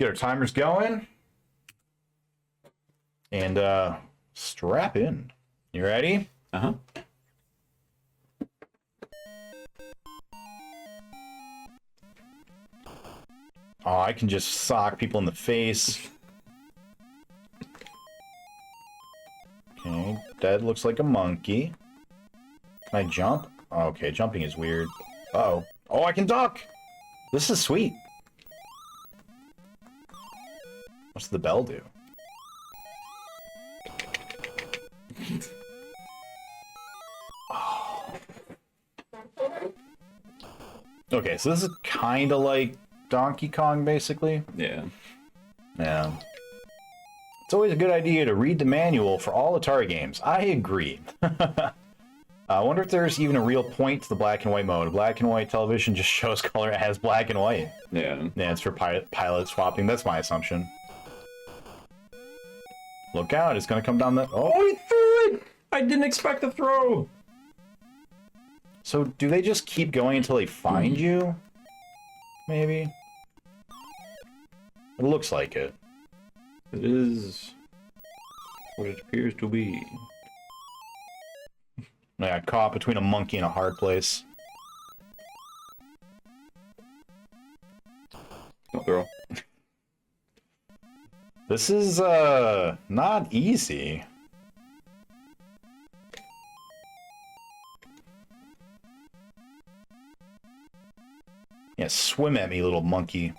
Get our timers going. And strap in. You ready? Uh-huh. Oh, I can just sock people in the face. Okay, that looks like a monkey. Can I jump? Oh, okay, jumping is weird. Uh-oh. Oh, I can duck! This is sweet. What's the bell do? Oh. Okay, so this is kind of like Donkey Kong, basically. Yeah. Yeah. It's always a good idea to read the manual for all Atari games. I agree. I wonder if there's even a real point to the black and white mode. Black and white television just shows color as black and white. Yeah. Yeah, it's for pilot swapping. That's my assumption. Look out, it's gonna come down the... Oh, he threw it! I didn't expect the throw! So, do they just keep going until they find you? Maybe? It looks like it. It is what it appears to be. I got caught between a monkey and a hard place. Don't throw. This is, not easy. Yeah, swim at me, little monkey.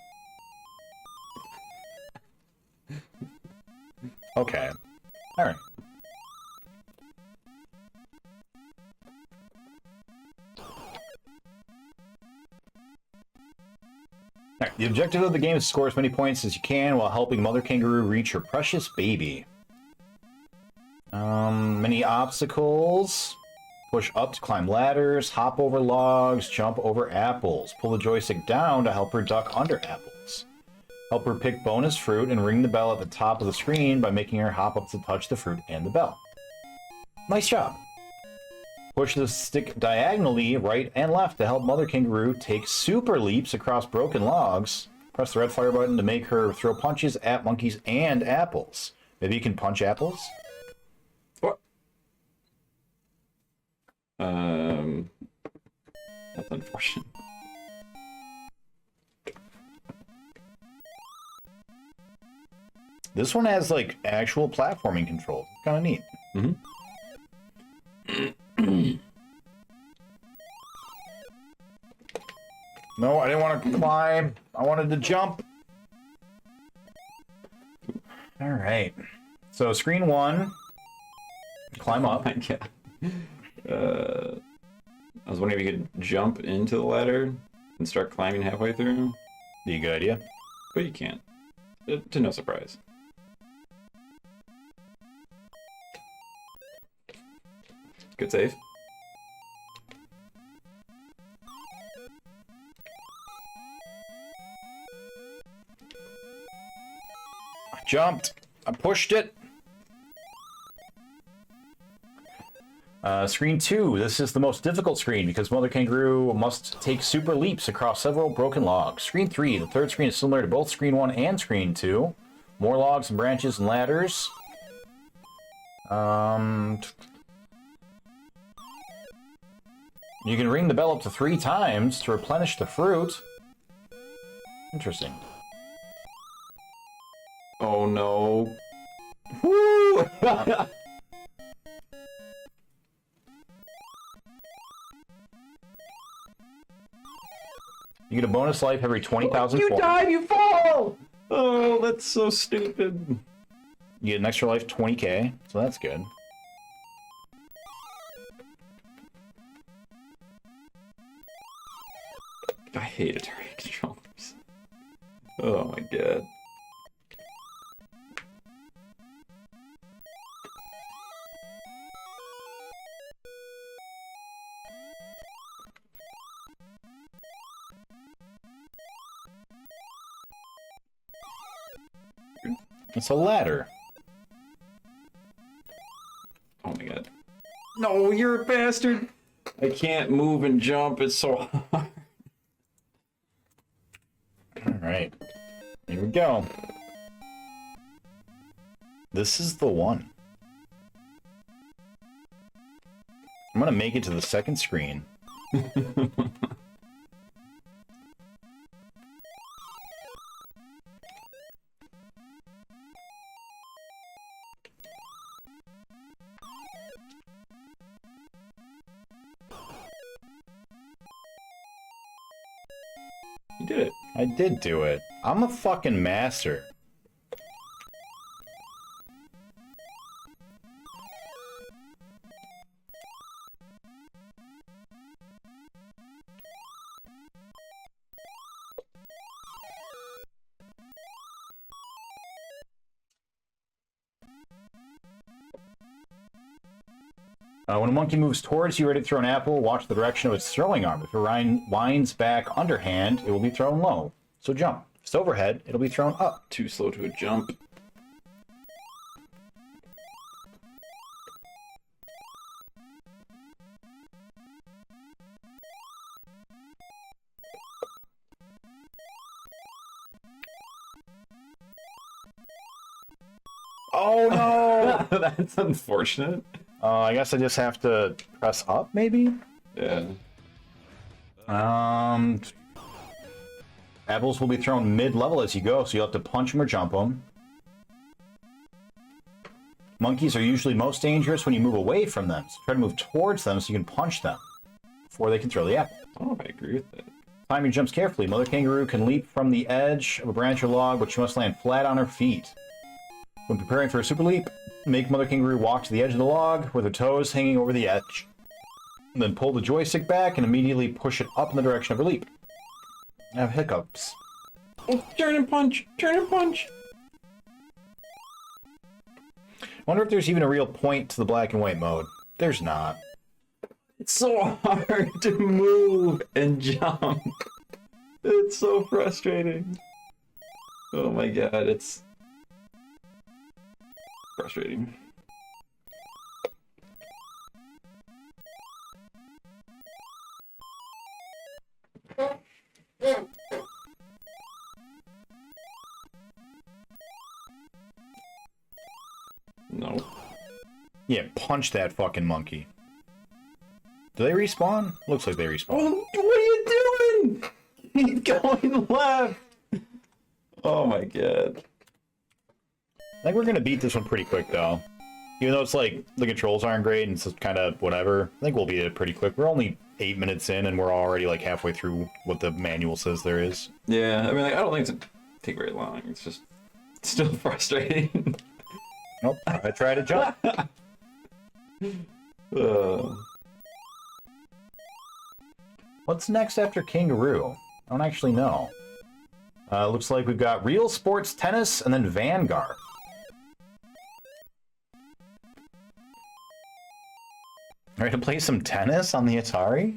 Okay. Alright. Alright, the objective of the game is to score as many points as you can while helping Mother Kangaroo reach her precious baby. Many obstacles. Push up to climb ladders, hop over logs, jump over apples. Pull the joystick down to help her duck under apples. Help her pick bonus fruit and ring the bell at the top of the screen by making her hop up to touch the fruit and the bell. Nice job. Push the stick diagonally right and left to help Mother Kangaroo take super leaps across broken logs. Press the red fire button to make her throw punches at monkeys and apples. Maybe you can punch apples? What? That's unfortunate. This one has, like, actual platforming controls. Kind of neat. Mm-hmm. No, I didn't want to climb. I wanted to jump. Alright. So, screen 1. Climb up. Oh my God. I was wondering if you could jump into the ladder and start climbing halfway through. Be a good idea. But you can't. To no surprise. Good save. I jumped. I pushed it. Screen 2. This is the most difficult screen because Mother Kangaroo must take super leaps across several broken logs. Screen 3. The third screen is similar to both Screen 1 and Screen 2. More logs and branches and ladders. You can ring the bell up to 3 times to replenish the fruit. Interesting. Oh no. Woo! You get a bonus life every 20,000 You points. dive, you fall! Oh, that's so stupid. You get an extra life, 20k, so that's good. I hate Atari controllers. Oh my God. It's a ladder. Oh my God. No, you're a bastard! I can't move and jump, it's so hard. Alright. Here we go. This is the one. I'm gonna make it to the second screen. You did it. I did do it. I'm a fucking master. When a monkey moves towards you ready to throw an apple, watch the direction of its throwing arm. If it winds back underhand, it will be thrown low. So jump. If it's overhead, it'll be thrown up. Too slow to a jump. Oh no! That's unfortunate. I guess I just have to press up, maybe? Yeah. Apples will be thrown mid-level as you go, so you'll have to punch them or jump them. Monkeys are usually most dangerous when you move away from them, so try to move towards them so you can punch them before they can throw the apple. I don't know if I agree with that. Time your jumps carefully. Mother kangaroo can leap from the edge of a branch or log, but she must land flat on her feet. When preparing for a super leap, make Mother Kangaroo walk to the edge of the log with her toes hanging over the edge. Then pull the joystick back and immediately push it up in the direction of her leap. I have hiccups. Oh, turn and punch! Turn and punch! I wonder if there's even a real point to the black and white mode. There's not. It's so hard to move and jump. It's so frustrating. Oh my god, it's frustrating. No. Yeah, punch that fucking monkey. Do they respawn? Looks like they respawn. Oh, what are you doing? Keep going left. Oh my god. I think we're gonna beat this one pretty quick, though. Even though it's like, the controls aren't great and it's just kind of whatever, I think we'll beat it pretty quick. We're only 8 minutes in and we're already like halfway through what the manual says there is. Yeah, I mean, like, I don't think it's gonna take very long. It's just still frustrating. Nope, I try to jump. What's next after Kangaroo? I don't actually know. Looks like we've got Real Sports Tennis and then Vanguard. Ready to play some tennis on the Atari?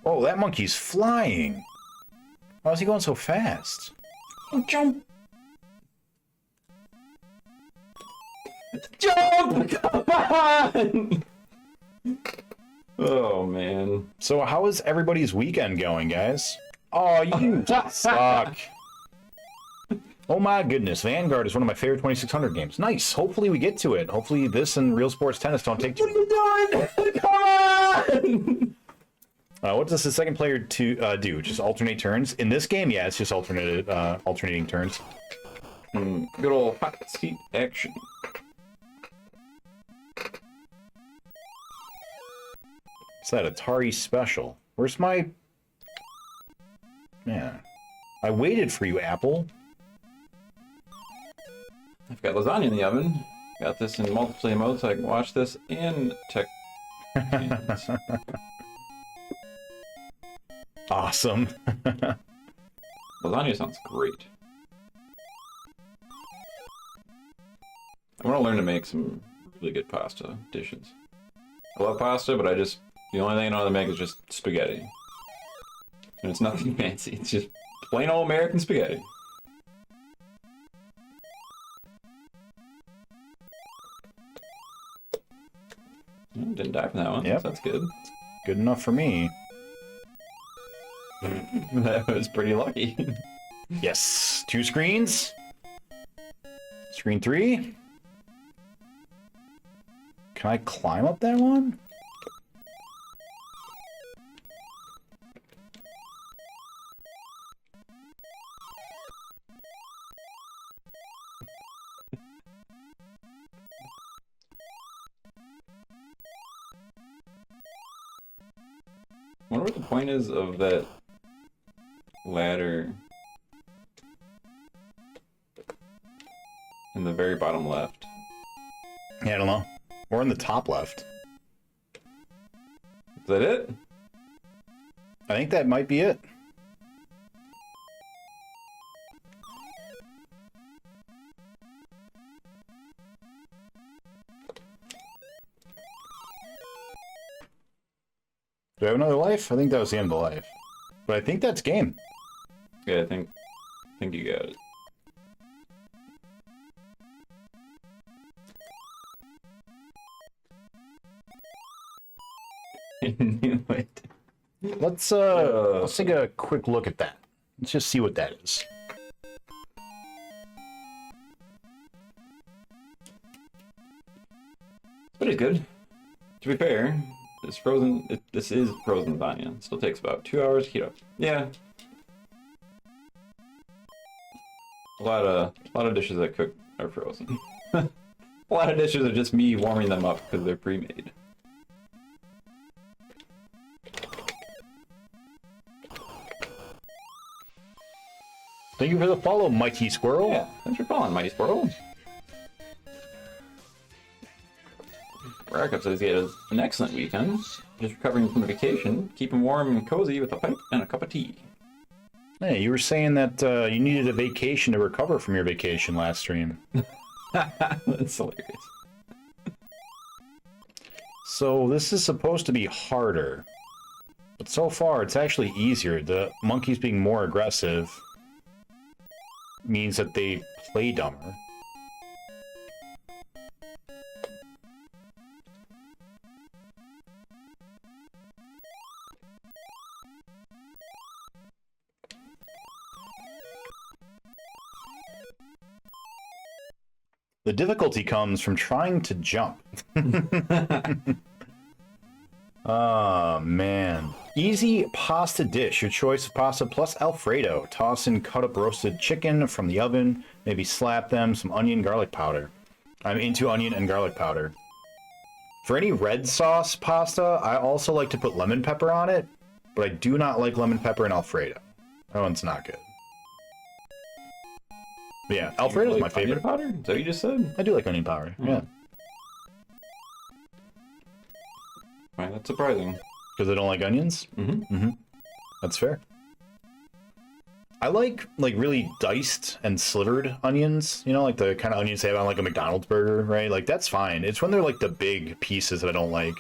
Oh, that monkey's flying! Why is he going so fast? Oh, jump! Jump! Come on! Oh, man. So how is everybody's weekend going, guys? Oh, you suck. Oh my goodness, Vanguard is one of my favorite 2600 games. Nice. Hopefully we get to it. Hopefully this and Real Sports Tennis don't take too long. What are you doing? Come on! What does the second player do? Just alternate turns? In this game, yeah, it's just alternating turns. Good old hot seat action. It's that Atari special. Where's my... Man. I waited for you, Apple. I've got lasagna in the oven. Got this in multiplayer mode so I can watch this in tech. Awesome. Lasagna sounds great. I want to learn to make some really good pasta dishes. I love pasta, but the only thing I know how to make is just spaghetti. And it's nothing fancy. It's just plain old American spaghetti. Oh, didn't die from that one. Yep. So that's good. Good enough for me. That was pretty lucky. Yes. 2 screens. Screen 3. Can I climb up that one? I wonder what the point is of that ladder in the very bottom left. Yeah, I don't know. Or in the top left. Is that it? I think that might be it. Do I have another life? I think that was the end of the life. But I think that's game. Yeah, I think you got it. I knew it. Let's take a quick look at that. Let's just see what that is. But it's good. To be fair, this is frozen lasagna. Still takes about 2 hours to heat up. Yeah. A lot of dishes that cook are frozen. A lot of dishes are just me warming them up because they're pre-made. Thank you for the follow, Mighty Squirrel. Yeah, thanks for following, Mighty Squirrel. Rackup says he had an excellent weekend. Just recovering from a vacation, keeping warm and cozy with a pipe and a cup of tea. Hey, you were saying that you needed a vacation to recover from your vacation last stream. That's hilarious. So this is supposed to be harder. But so far, it's actually easier. The monkeys being more aggressive means that they play dumber. The difficulty comes from trying to jump. Oh, man. Easy pasta dish. Your choice of pasta plus Alfredo. Toss in cut up roasted chicken from the oven. Maybe slap them some onion garlic powder. I'm into onion and garlic powder. For any red sauce pasta, I also like to put lemon pepper on it, but I do not like lemon pepper in Alfredo. That one's not good. But yeah, Alfredo's like my favorite. Onion powder? Is that what you just said? I do like onion powder, yeah. Right, that's surprising. Because I don't like onions? Mm-hmm. That's fair. I like really diced and slivered onions, you know, like the kind of onions they have on like a McDonald's burger, right? Like that's fine. It's when they're like the big pieces that I don't like.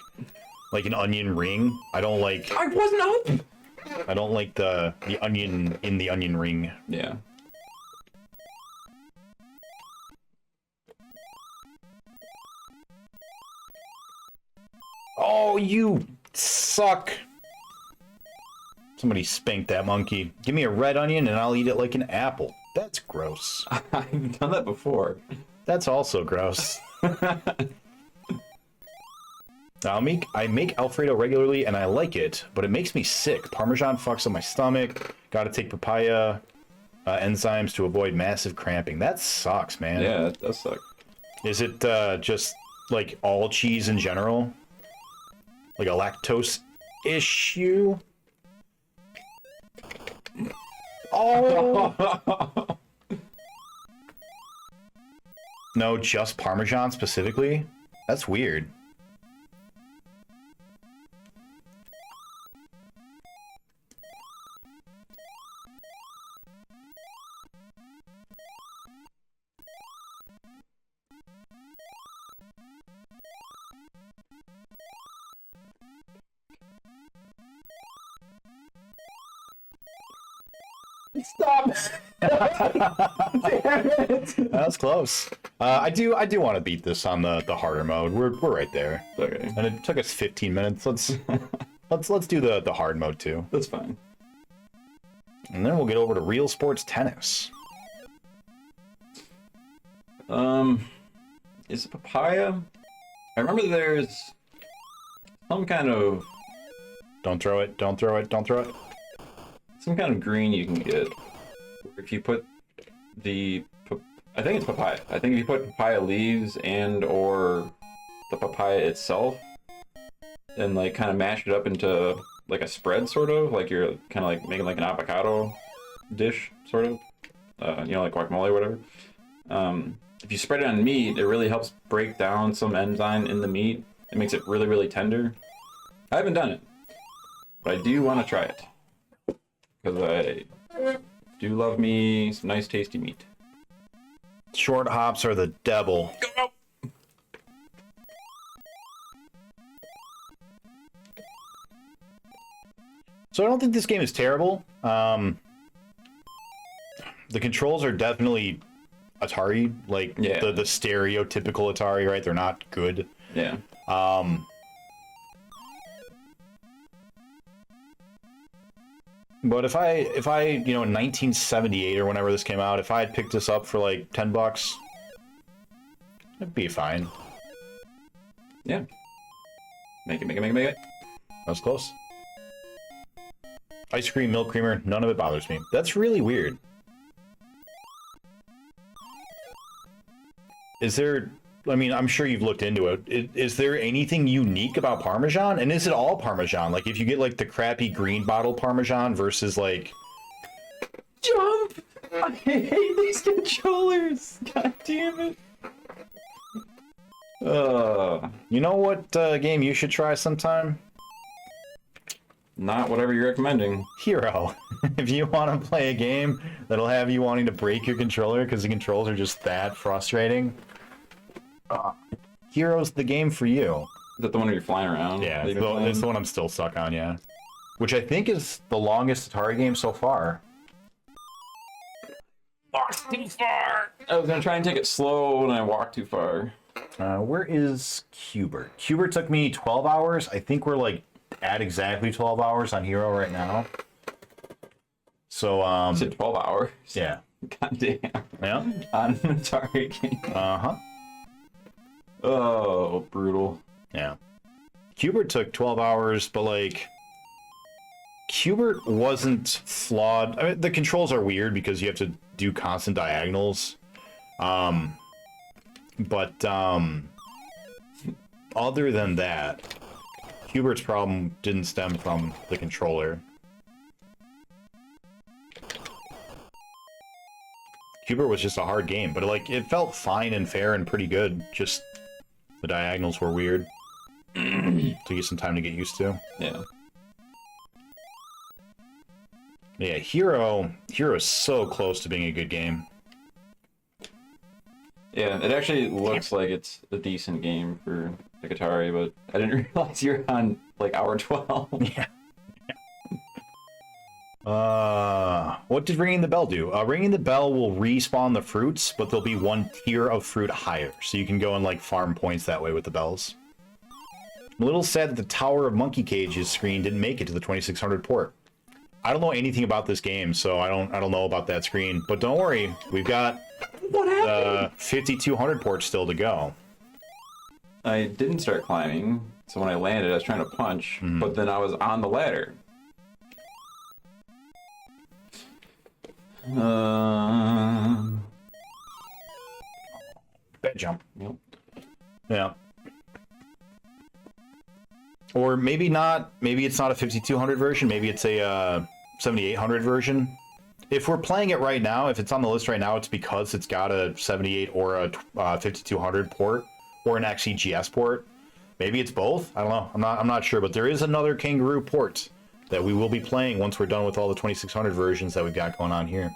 Like an onion ring. I don't like I wasn't up! I don't like the onion in the onion ring. Yeah. Oh, you suck. Somebody spanked that monkey. Give me a red onion and I'll eat it like an apple. That's gross. I've done that before. That's also gross. I make Alfredo regularly and I like it, but it makes me sick. Parmesan fucks up my stomach. Gotta take papaya enzymes to avoid massive cramping. That sucks, man. Yeah, that does suck. Is it just like all cheese in general? Like a lactose issue? Oh! No, just Parmesan specifically? That's weird. Stop! Damn it! That was close. I do want to beat this on the harder mode. We're right there. Okay. And it took us 15 minutes. Let's do the hard mode too. That's fine. And then we'll get over to real sports tennis. Is it papaya? I remember there's some kind of Don't throw it. Don't throw it. Don't throw it. some kind of green you can get if you put I think it's papaya. I think if you put papaya leaves and or the papaya itself and like kind of mash it up into like a spread sort of, like you're kind of like making like an avocado dish sort of, you know, like guacamole or whatever. If you spread it on meat, it really helps break down some enzyme in the meat. It makes it really, really tender. I haven't done it, but I do want to try it because I do love me some nice tasty meat. Short hops are the devil. Go! So I don't think this game is terrible. The controls are definitely Atari, like Yeah. the stereotypical Atari, right? They're not good. Yeah. But if I, you know, in 1978 or whenever this came out, if I had picked this up for like $10, it'd be fine. Yeah. Make it. That's close. Ice cream, milk creamer, none of it bothers me. That's really weird. Is there, I mean, I'm sure you've looked into it. Is there anything unique about Parmesan? And is it all Parmesan? Like, if you get, like, the crappy green bottle Parmesan versus, like... Jump! I hate these controllers! God damn it! You know what game you should try sometime? Not whatever you're recommending. Hero. If you want to play a game that'll have you wanting to break your controller because the controls are just that frustrating, Hero's the game for you. Is that the one where you're flying around? Yeah, that you've been it's playing? the one I'm still stuck on, yeah. Which I think is the longest Atari game so far. Walked too far! I was gonna try and take it slow and I walked too far. Where is Cubert? Cubert took me 12 hours. I think we're like at exactly 12 hours on Hero right now. So, You said 12 hours? yeah. God damn. Yeah. On an Atari game. Uh-huh. Oh, brutal. Yeah. Cubert took 12 hours, but like... Cubert wasn't flawed. I mean, the controls are weird because you have to do constant diagonals. But other than that, Cubert's problem didn't stem from the controller. Cubert was just a hard game, but like it felt fine and fair and pretty good. Just the diagonals were weird. Took you some time to get used to. Yeah. Yeah, Hero is so close to being a good game. Yeah, it actually looks like it's a decent game for the Atari, but I didn't realize you're on like hour 12. Yeah. What did Ringing the Bell do? Ringing the Bell will respawn the fruits, but there'll be one tier of fruit higher, so you can go and like farm points that way with the bells. I'm a little sad that the Tower of Monkey Cage's screen didn't make it to the 2600 port. I don't know anything about this game, so I don't know about that screen. But don't worry, we've got What happened? 5200 ports still to go. I didn't start climbing, so when I landed, I was trying to punch, but then I was on the ladder. Bad jump. Yep. Yeah. Or maybe not. Maybe it's not a 5200 version. Maybe it's a 7800 version. If we're playing it right now, if it's on the list right now, it's because it's got a 78 or a 5200 port or an XEGS port. Maybe it's both. I don't know. I'm not sure. But there is another Kangaroo port that we will be playing once we're done with all the 2600 versions that we've got going on here.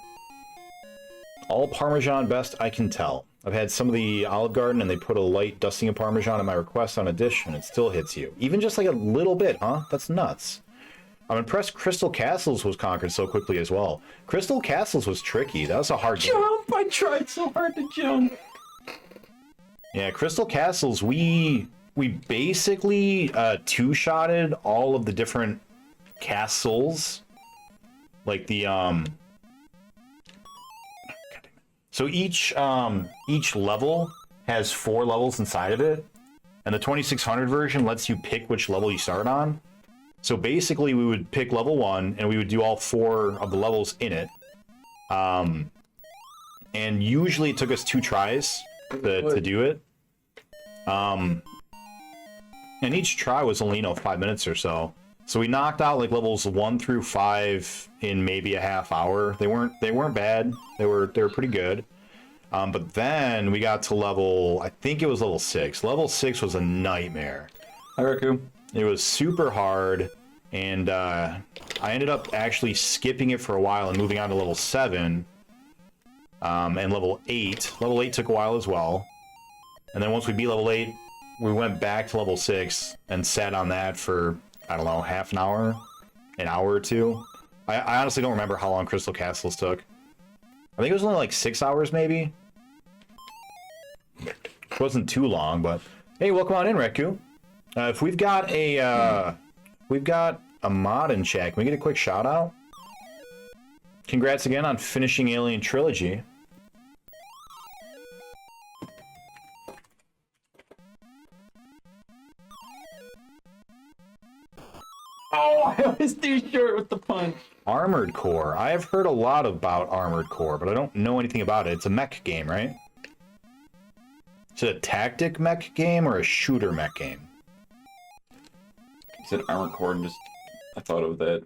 All Parmesan best I can tell. I've had some of the Olive Garden and they put a light dusting of Parmesan at my request on a dish and it still hits you. Even just like a little bit, huh? That's nuts. I'm impressed Crystal Castles was conquered so quickly as well. Crystal Castles was tricky. That was a hard game. Jump! I tried so hard to jump. Yeah, Crystal Castles, we basically two-shotted all of the different castles. Like the so each level has 4 levels inside of it, and the 2600 version lets you pick which level you start on. So basically, we would pick level 1, and we would do all 4 of the levels in it. And usually it took us 2 tries to do it. And each try was only, 5 minutes or so. So we knocked out like levels 1 through 5 in maybe a half hour. They weren't bad. They were pretty good. But then we got to I think it was level 6. Level 6 was a nightmare. Hi, Raku. It was super hard, and I ended up actually skipping it for a while and moving on to level 7 and level 8. Level 8 took a while as well. And then once we beat level 8, we went back to level 6 and sat on that for, I don't know, half an hour or 2. I honestly don't remember how long Crystal Castles took. I think it was only like 6 hours, maybe. It wasn't too long, but hey, welcome on in, Reku. If we've got a mod in chat, can we get a quick shout out? Congrats again on finishing Alien Trilogy. Oh, I was too short with the punch. Armored Core. I have heard a lot about Armored Core, but I don't know anything about it. It's a mech game, right? Is it a tactic mech game or a shooter mech game? You said Armored Core and I thought of that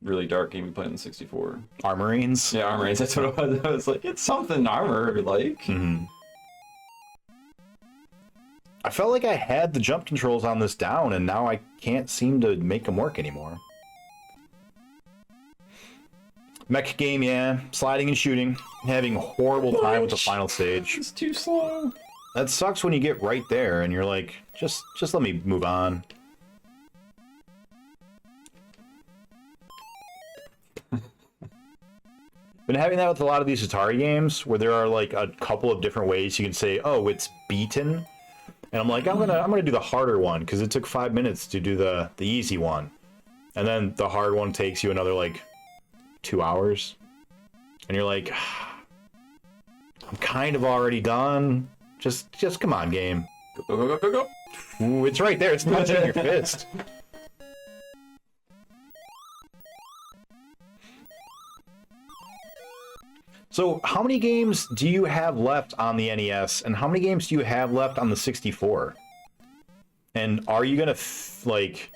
really dark game we played in 64. Armorines? Yeah, Armorines, that's what it was. I was like, it's something armor, like. Mm-hmm. I felt like I had the jump controls on this down, and now I can't seem to make them work anymore. Mech game, yeah. Sliding and shooting. Having a horrible time with the final stage. It's too slow. That sucks when you get right there, and you're like, just let me move on. Been having that with a lot of these Atari games, where there are like a couple of different ways you can say, oh, it's beaten. And I'm like, I'm gonna do the harder one because it took 5 minutes to do the easy one, and then the hard one takes you another like 2 hours, and you're like, I'm kind of already done. Just come on, game. Go, go, go, go, go. Ooh, it's right there. It's touching your fist. So, how many games do you have left on the NES, and how many games do you have left on the 64? And are you gonna like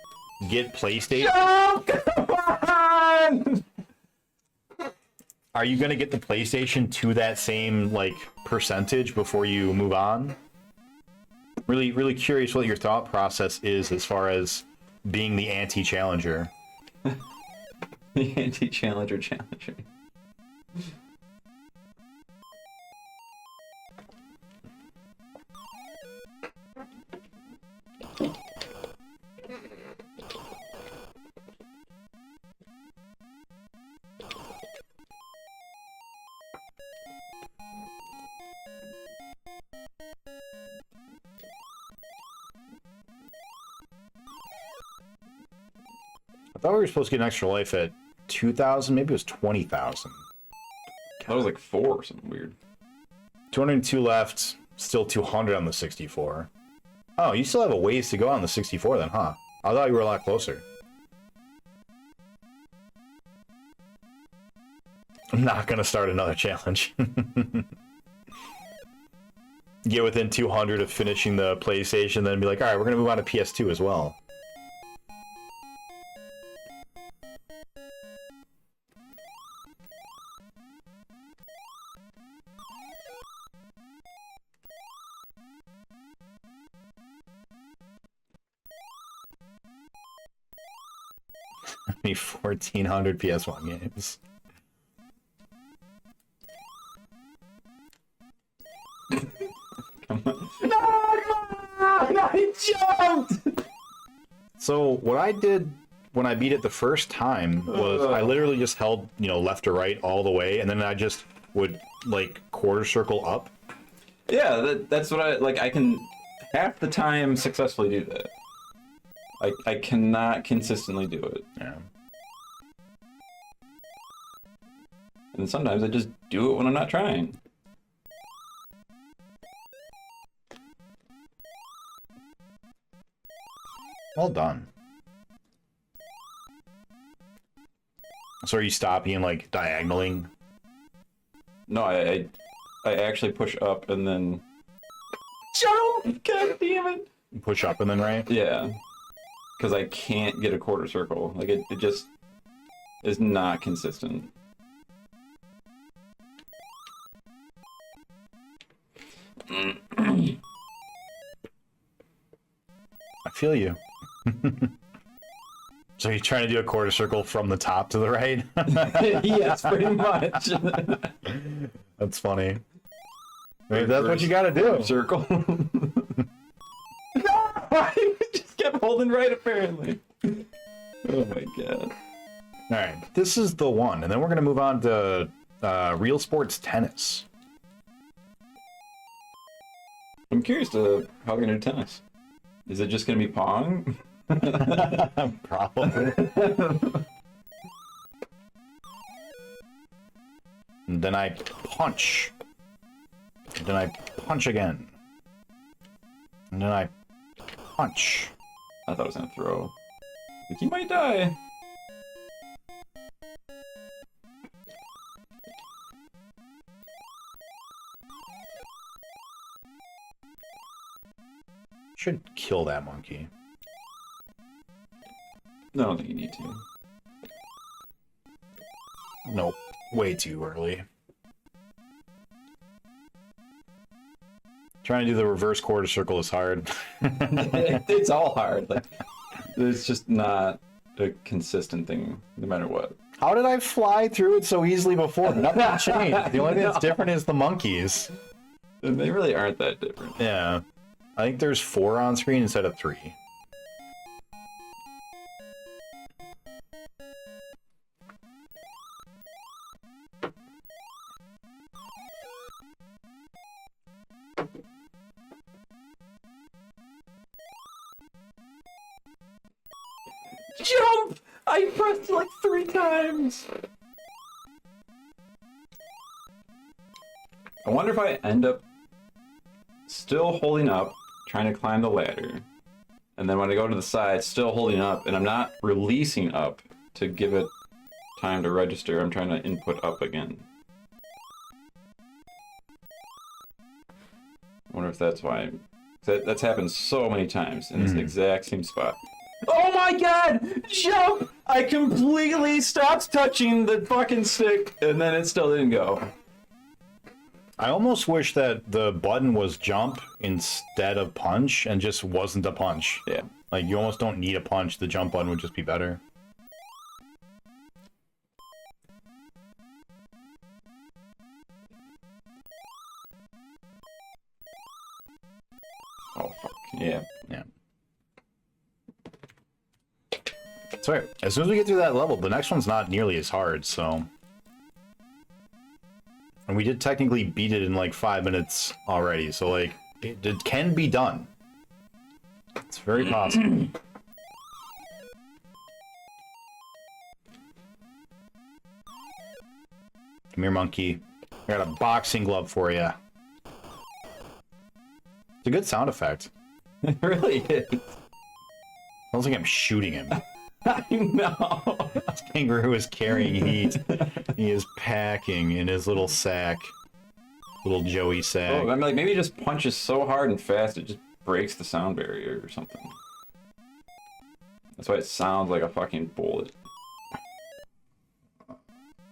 get PlayStation? Oh, come on! Are you gonna get the PlayStation to that same like percentage before you move on? Really, really curious what your thought process is as far as being the anti-challenger. The anti-challenger challenger. I thought we were supposed to get an extra life at 2,000. Maybe it was 20,000. That was like 4 or something weird. 202 left. Still 200 on the 64. Oh, you still have a ways to go on the 64 then, huh? I thought you were a lot closer. I'm not gonna start another challenge. Get within 200 of finishing the PlayStation, then be like, alright, we're gonna move on to PS2 as well. Me 1,400 PS1 games. Come on. No, he jumped! So what I when I beat it the first time was I literally just held, left or right all the way, and then I just would like quarter circle up. Yeah, that's what I like. I can half the time successfully do that. I cannot consistently do it. Yeah. And sometimes I just do it when I'm not trying. Well done. So are you stopping and like diagonaling? No, I actually push up and then jump. God damn it! Push up and then right? Yeah, because I can't get a quarter circle. Like it just is not consistent. I feel you. So you're trying to do a quarter circle from the top to the right? Yes, pretty much. That's funny. Maybe that's what you gotta do. Circle. No! I just kept holding right, apparently. Oh my god. Alright, this is the one, and then we're gonna move on to real sports tennis. I'm curious to how we're gonna do tennis. Is it just gonna be Pong? Probably. And then I punch. And then I punch again. And then I punch. I thought I was gonna throw. Like, you might die. Should kill that monkey. No, I don't think you need to. Nope. Way too early. Trying to do the reverse quarter circle is hard. It's all hard. Like, it's just not a consistent thing, no matter what. How did I fly through it so easily before? Nothing changed. The only thing that's different is the monkeys. And they really aren't that different. Yeah. I think there's 4 on screen instead of 3. Jump! I pressed like 3 times. I wonder if I end up still holding up, trying to climb the ladder, and then when I go to the side, still holding up, and I'm not releasing up to give it time to register. I'm trying to input up again. I wonder if that's why. That's happened so many times in this exact same spot. Oh my god! Jump! I completely stopped touching the fucking stick, and then it still didn't go. I almost wish that the button was jump instead of punch and just wasn't a punch. Yeah. Like, you almost don't need a punch. The jump button would just be better. Oh, fuck. Yeah. Yeah. Sorry, as soon as we get through that level, the next one's not nearly as hard, so... And we did technically beat it in like 5 minutes already, so like, it can be done. It's very possible. Come here, monkey. I got a boxing glove for you. It's a good sound effect. It really is. Sounds like I'm shooting him. I know. Kangaroo is carrying heat. He is packing in his little sack. Little Joey sack. Oh, I'm like, maybe it just punches so hard and fast it just breaks the sound barrier or something. That's why it sounds like a fucking bullet.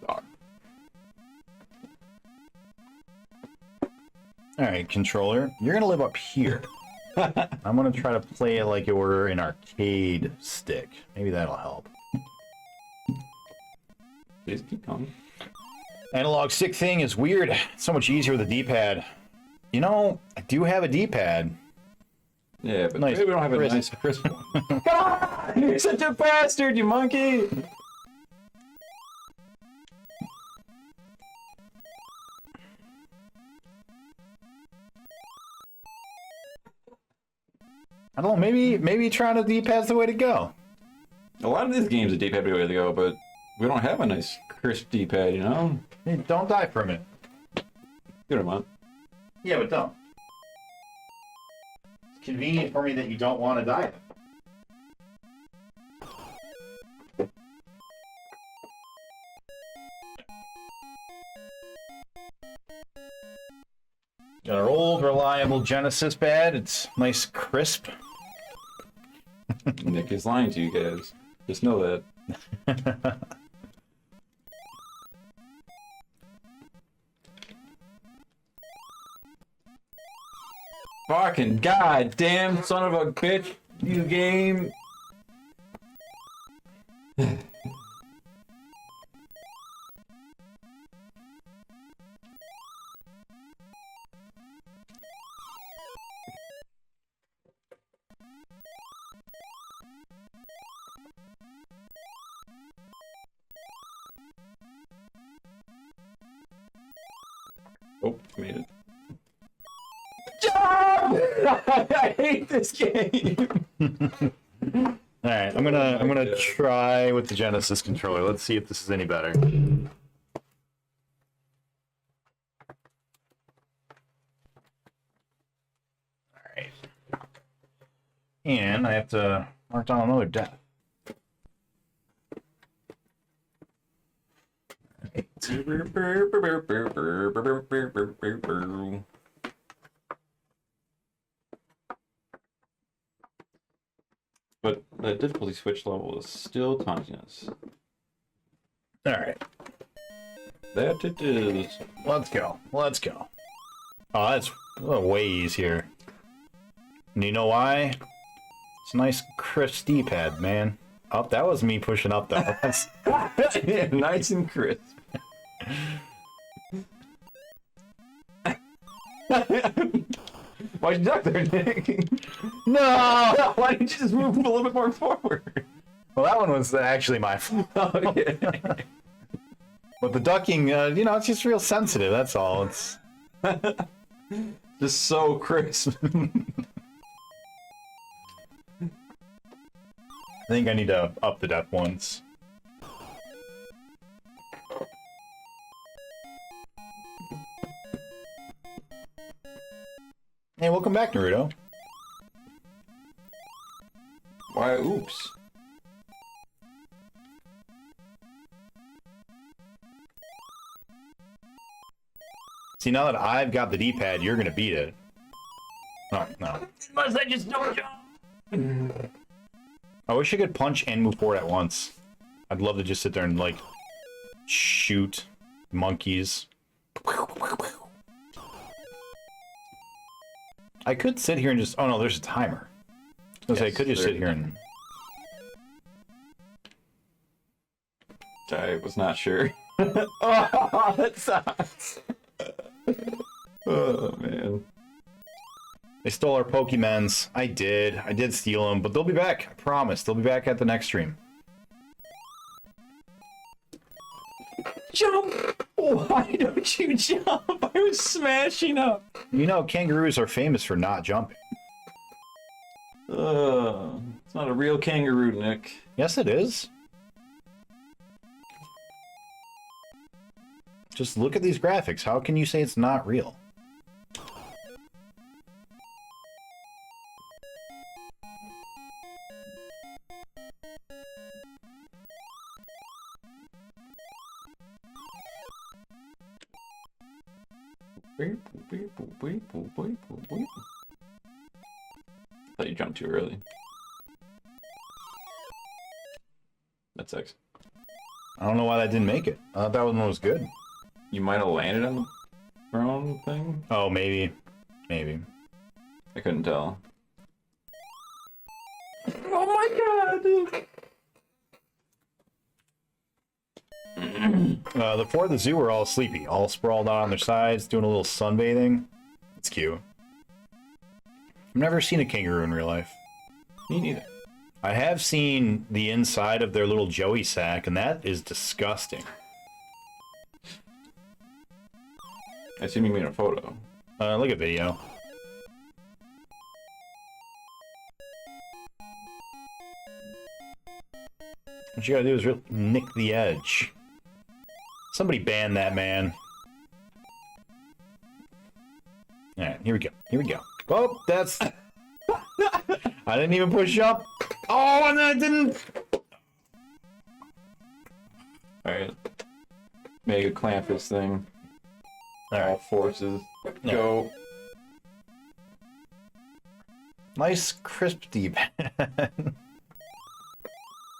Dog. Alright, controller. You're gonna live up here. I'm gonna try to play it like it were an arcade stick. Maybe that'll help. Please keep going. Analog stick thing is weird. It's so much easier with a D-pad. You know, I do have a D-pad. Yeah, but Nice. maybe we don't have a Crisp. nice crisp one. You're such a bastard, you monkey! I don't know, maybe trying to D-pad's the way to go. A lot of these games, the D-pad would be the way to go, but we don't have a nice, crisp D-pad, you know? Hey, don't die from it. Good amount. Yeah, but don't. It's convenient for me that you don't want to die. Got our old, reliable Genesis pad. It's nice, crisp. Nick is lying to you guys. Just know that. Fucking goddamn son of a bitch, you game. Oh, made it. Job! I hate this game. All right, I'm gonna try with the Genesis controller. Let's see if this is any better. All right, and I have to mark down another death. But the difficulty switch level is still taunting us. All right, That it is. let's go. Let's go. Oh, that's way easier. And you know why? It's a nice crisp D-pad, man. Oh, that was me pushing up though. That's... Yeah, nice and crisp. Why'd you duck there, Nick? No! Why didn't you just move a little bit more forward? Well, that one was actually my fault. Okay. But the ducking, you know, it's just real sensitive, that's all. It's Just so crisp. I think I need to up the depth once. Hey, welcome back, Naruto. Why, oops. See, now that I've got the D-pad, you're gonna beat it. No, no. Must I just don't jump? I wish I could punch and move forward at once. I'd love to just sit there and, like, shoot monkeys. I could sit here and just... Oh, no, there's a timer. I was gonna say, I could just sit here and... I was not sure. Oh, that sucks. Oh, man. They stole our Pokemons. I did steal them, but they'll be back. I promise. They'll be back at the next stream. Jump! Why don't you jump? I was smashing up. You know, kangaroos are famous for not jumping. It's not a real kangaroo, Nick. Yes, it is. Just look at these graphics. How can you say it's not real? Thought you jumped too early. That sucks. I don't know why that didn't make it. I thought that one was good. You might have landed on the throne thing? Oh, maybe. Maybe. I couldn't tell. Oh my god! The four at the zoo were all sleepy, all sprawled out on their sides, doing a little sunbathing. It's cute. I've never seen a kangaroo in real life. Me neither. I have seen the inside of their little Joey sack, and that is disgusting. I assume you mean a photo. Look at video. What you gotta do is nick the edge. Somebody ban that man. Alright, here we go. Here we go. Oh, that's... I didn't even push up. Oh, and then I didn't... Alright. Mega clamp this thing. All forces. Go. Nice crisp D-pad. What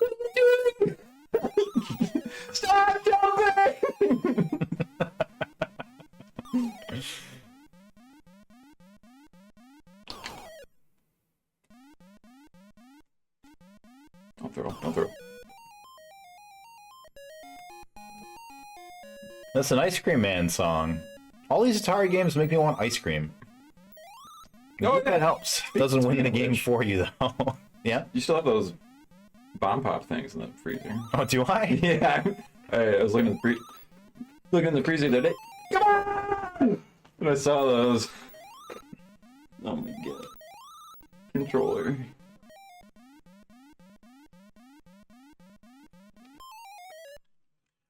are you doing? Stop jumping! Don't throw, don't throw. That's an Ice Cream Man song. All these Atari games make me want ice cream. No, that helps. Doesn't win the game for you, though. Yeah? You still have those bomb pop things in the freezer. Oh, do I? Yeah. I was looking in the freezer the other day. Come on! And I saw those. Oh my god. Controller.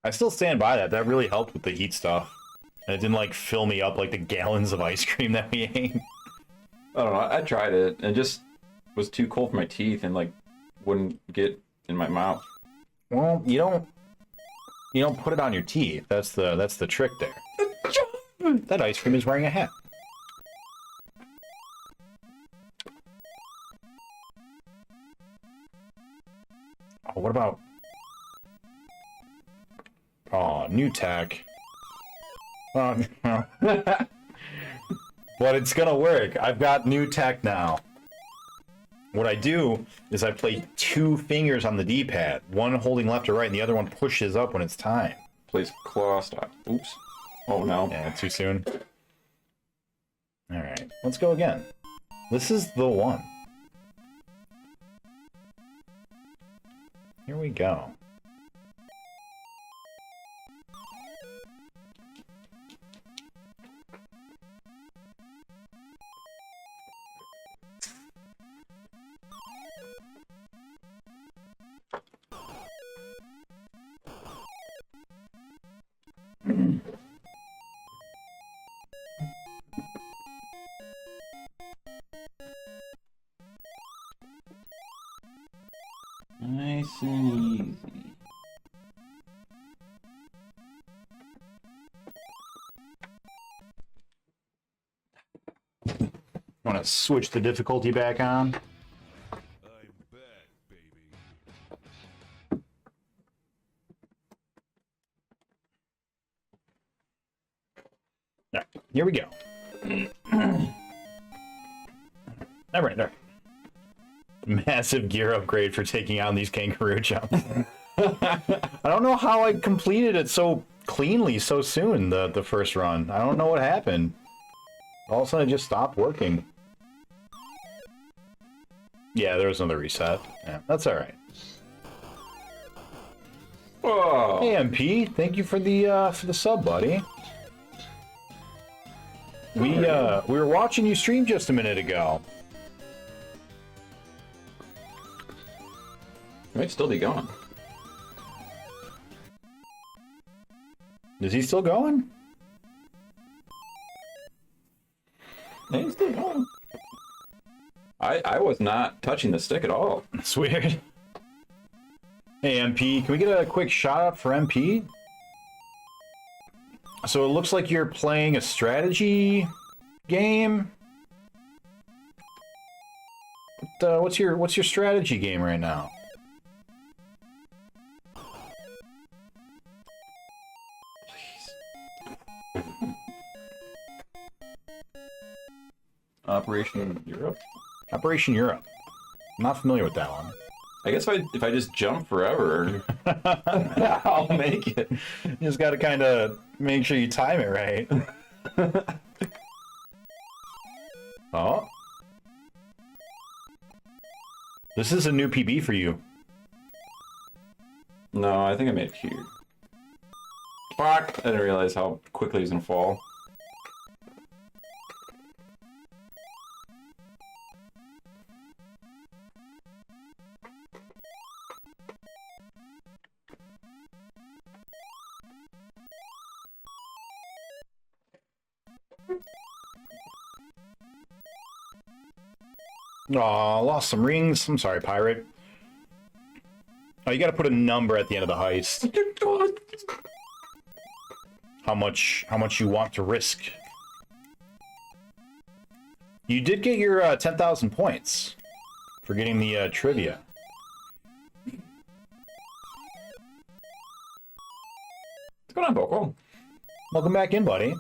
I still stand by that. That really helped with the heat stuff. And it didn't, like, fill me up like the gallons of ice cream that we ate. I don't know. I tried it and it just was too cold for my teeth and, like, wouldn't get in my mouth. Well, you don't put it on your teeth. That's the trick there. That ice cream is wearing a hat. Oh, what about... Oh, new tech. Oh, no. But it's gonna work. I've got new tech now. What I do is I play 2 fingers on the D-pad, one holding left or right, and the other one pushes up when it's time. Place claw stop. Oops. Oh no. Yeah, too soon. Alright, let's go again. This is the one. Here we go. Nice and easy. Want to switch the difficulty back on? I'm back, baby. Alright, here we go. There. Massive gear upgrade for taking on these kangaroo jumps. I don't know how I completed it so cleanly so soon, the first run. I don't know what happened. All of a sudden it just stopped working. Yeah, there was another reset. Yeah, that's alright. Whoa. Hey MP, thank you for the sub, buddy. We were watching you stream just a minute ago. It might still be going. Is he still going? Yeah, he's still going. I was not touching the stick at all. That's weird. Hey MP, can we get a quick shout out for MP? So it looks like you're playing a strategy game. What's your strategy game right now? Operation Europe? Operation Europe. I'm not familiar with that one. I guess if I just jump forever, I'll make it. You just gotta kind of make sure you time it right. Oh. This is a new PB for you. No, I think I made it here. Fuck! I didn't realize how quickly he's gonna fall. Aw, lost some rings. I'm sorry, pirate. Oh, you gotta put a number at the end of the heist. How much you want to risk. You did get your 10,000 points for getting the trivia. What's going on, Boko? Welcome back in, buddy.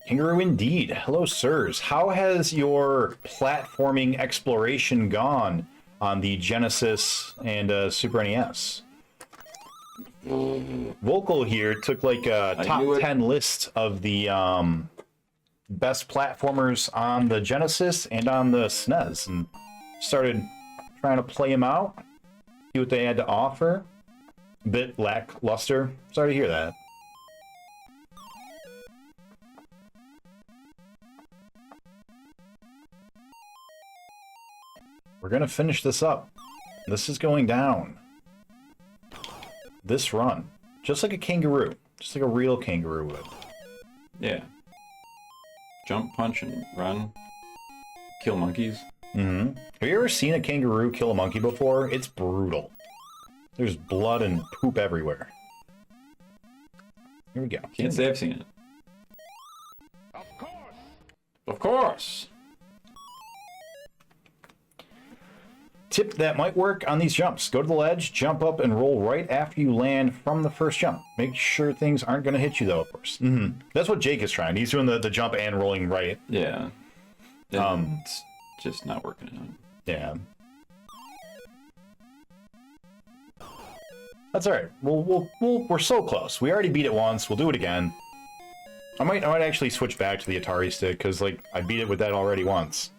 Kangaroo indeed. Hello, sirs. How has your platforming exploration gone on the Genesis and Super NES? Vocal here took like a top 10 list of the best platformers on the Genesis and on the SNES and started trying to play them out, see what they had to offer. A bit lackluster. Sorry to hear that. We're gonna finish this up. This is going down. This run. Just like a kangaroo. Just like a real kangaroo would. Yeah. Jump, punch, and run. Kill monkeys. Mm-hmm. Have you ever seen a kangaroo kill a monkey before? It's brutal. There's blood and poop everywhere. Here we go. Can't say I've seen it. Of course. Of course! Tip that might work on these jumps. Go to the ledge, jump up, and roll right after you land from the first jump. Make sure things aren't going to hit you, though, of course. Mm-hmm. That's what Jake is trying. He's doing the jump and rolling right. Yeah. It's just not working out. Yeah. That's all right. We're so close. We already beat it once. We'll do it again. I might actually switch back to the Atari stick because like I beat it with that already once.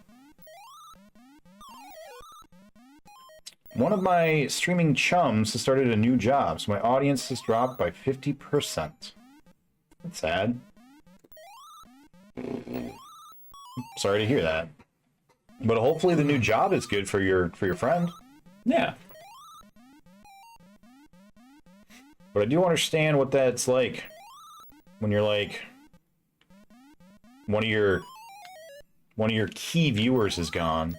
One of my streaming chums has started a new job, so my audience has dropped by 50%. That's sad. Sorry to hear that. But hopefully the new job is good for your friend. Yeah. But I do understand what that's like when you're like one of your key viewers is gone.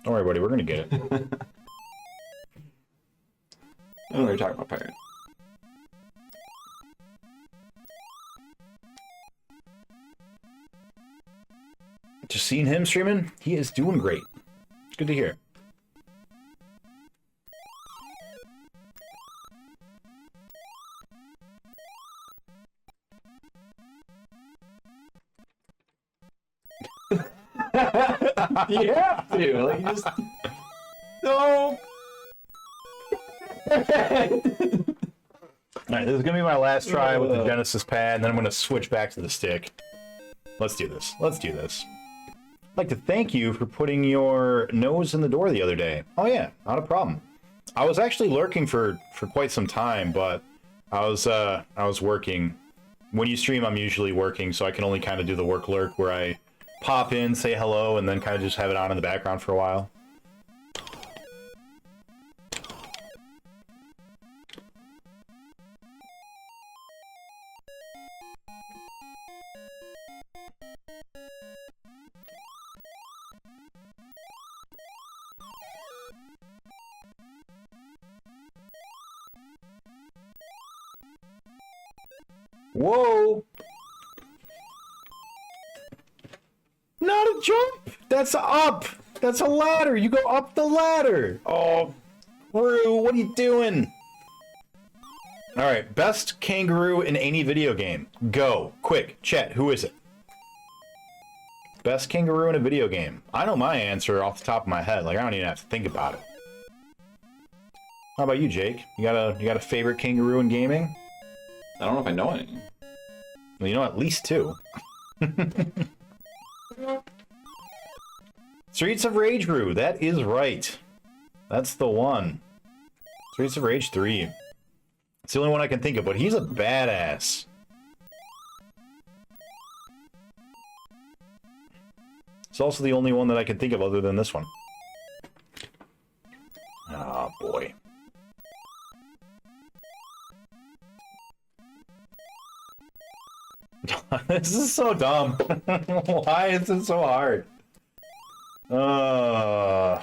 Don't worry, buddy. We're gonna get it. I don't know what you're talking about, pirate. Just seeing him streaming, he is doing great. It's good to hear. You have to. Like, you just. No! Alright, this is gonna be my last try with the Genesis pad, and then I'm gonna switch back to the stick. Let's do this. Let's do this. I'd like to thank you for putting your nose in the door the other day. Oh yeah, not a problem. I was actually lurking for quite some time, but I was working. When you stream, I'm usually working, so I can only kind of do the work lurk where I pop in, say hello, and then kind of just have it on in the background for a while. Whoa! Not a jump! That's a up! That's a ladder! You go up the ladder! Oh, Rue, what are you doing? Alright, best kangaroo in any video game. Go. Quick, chat, who is it? Best kangaroo in a video game. I know my answer off the top of my head. Like, I don't even have to think about it. How about you, Jake? You got a favorite kangaroo in gaming? I don't know if I know any. Well, you know at least 2. Streets of Rage Brew. That is right. That's the one. Streets of Rage 3. It's the only one I can think of, but he's a badass. It's also the only one that I can think of other than this one. Oh, boy. This is so dumb. Why is it so hard? If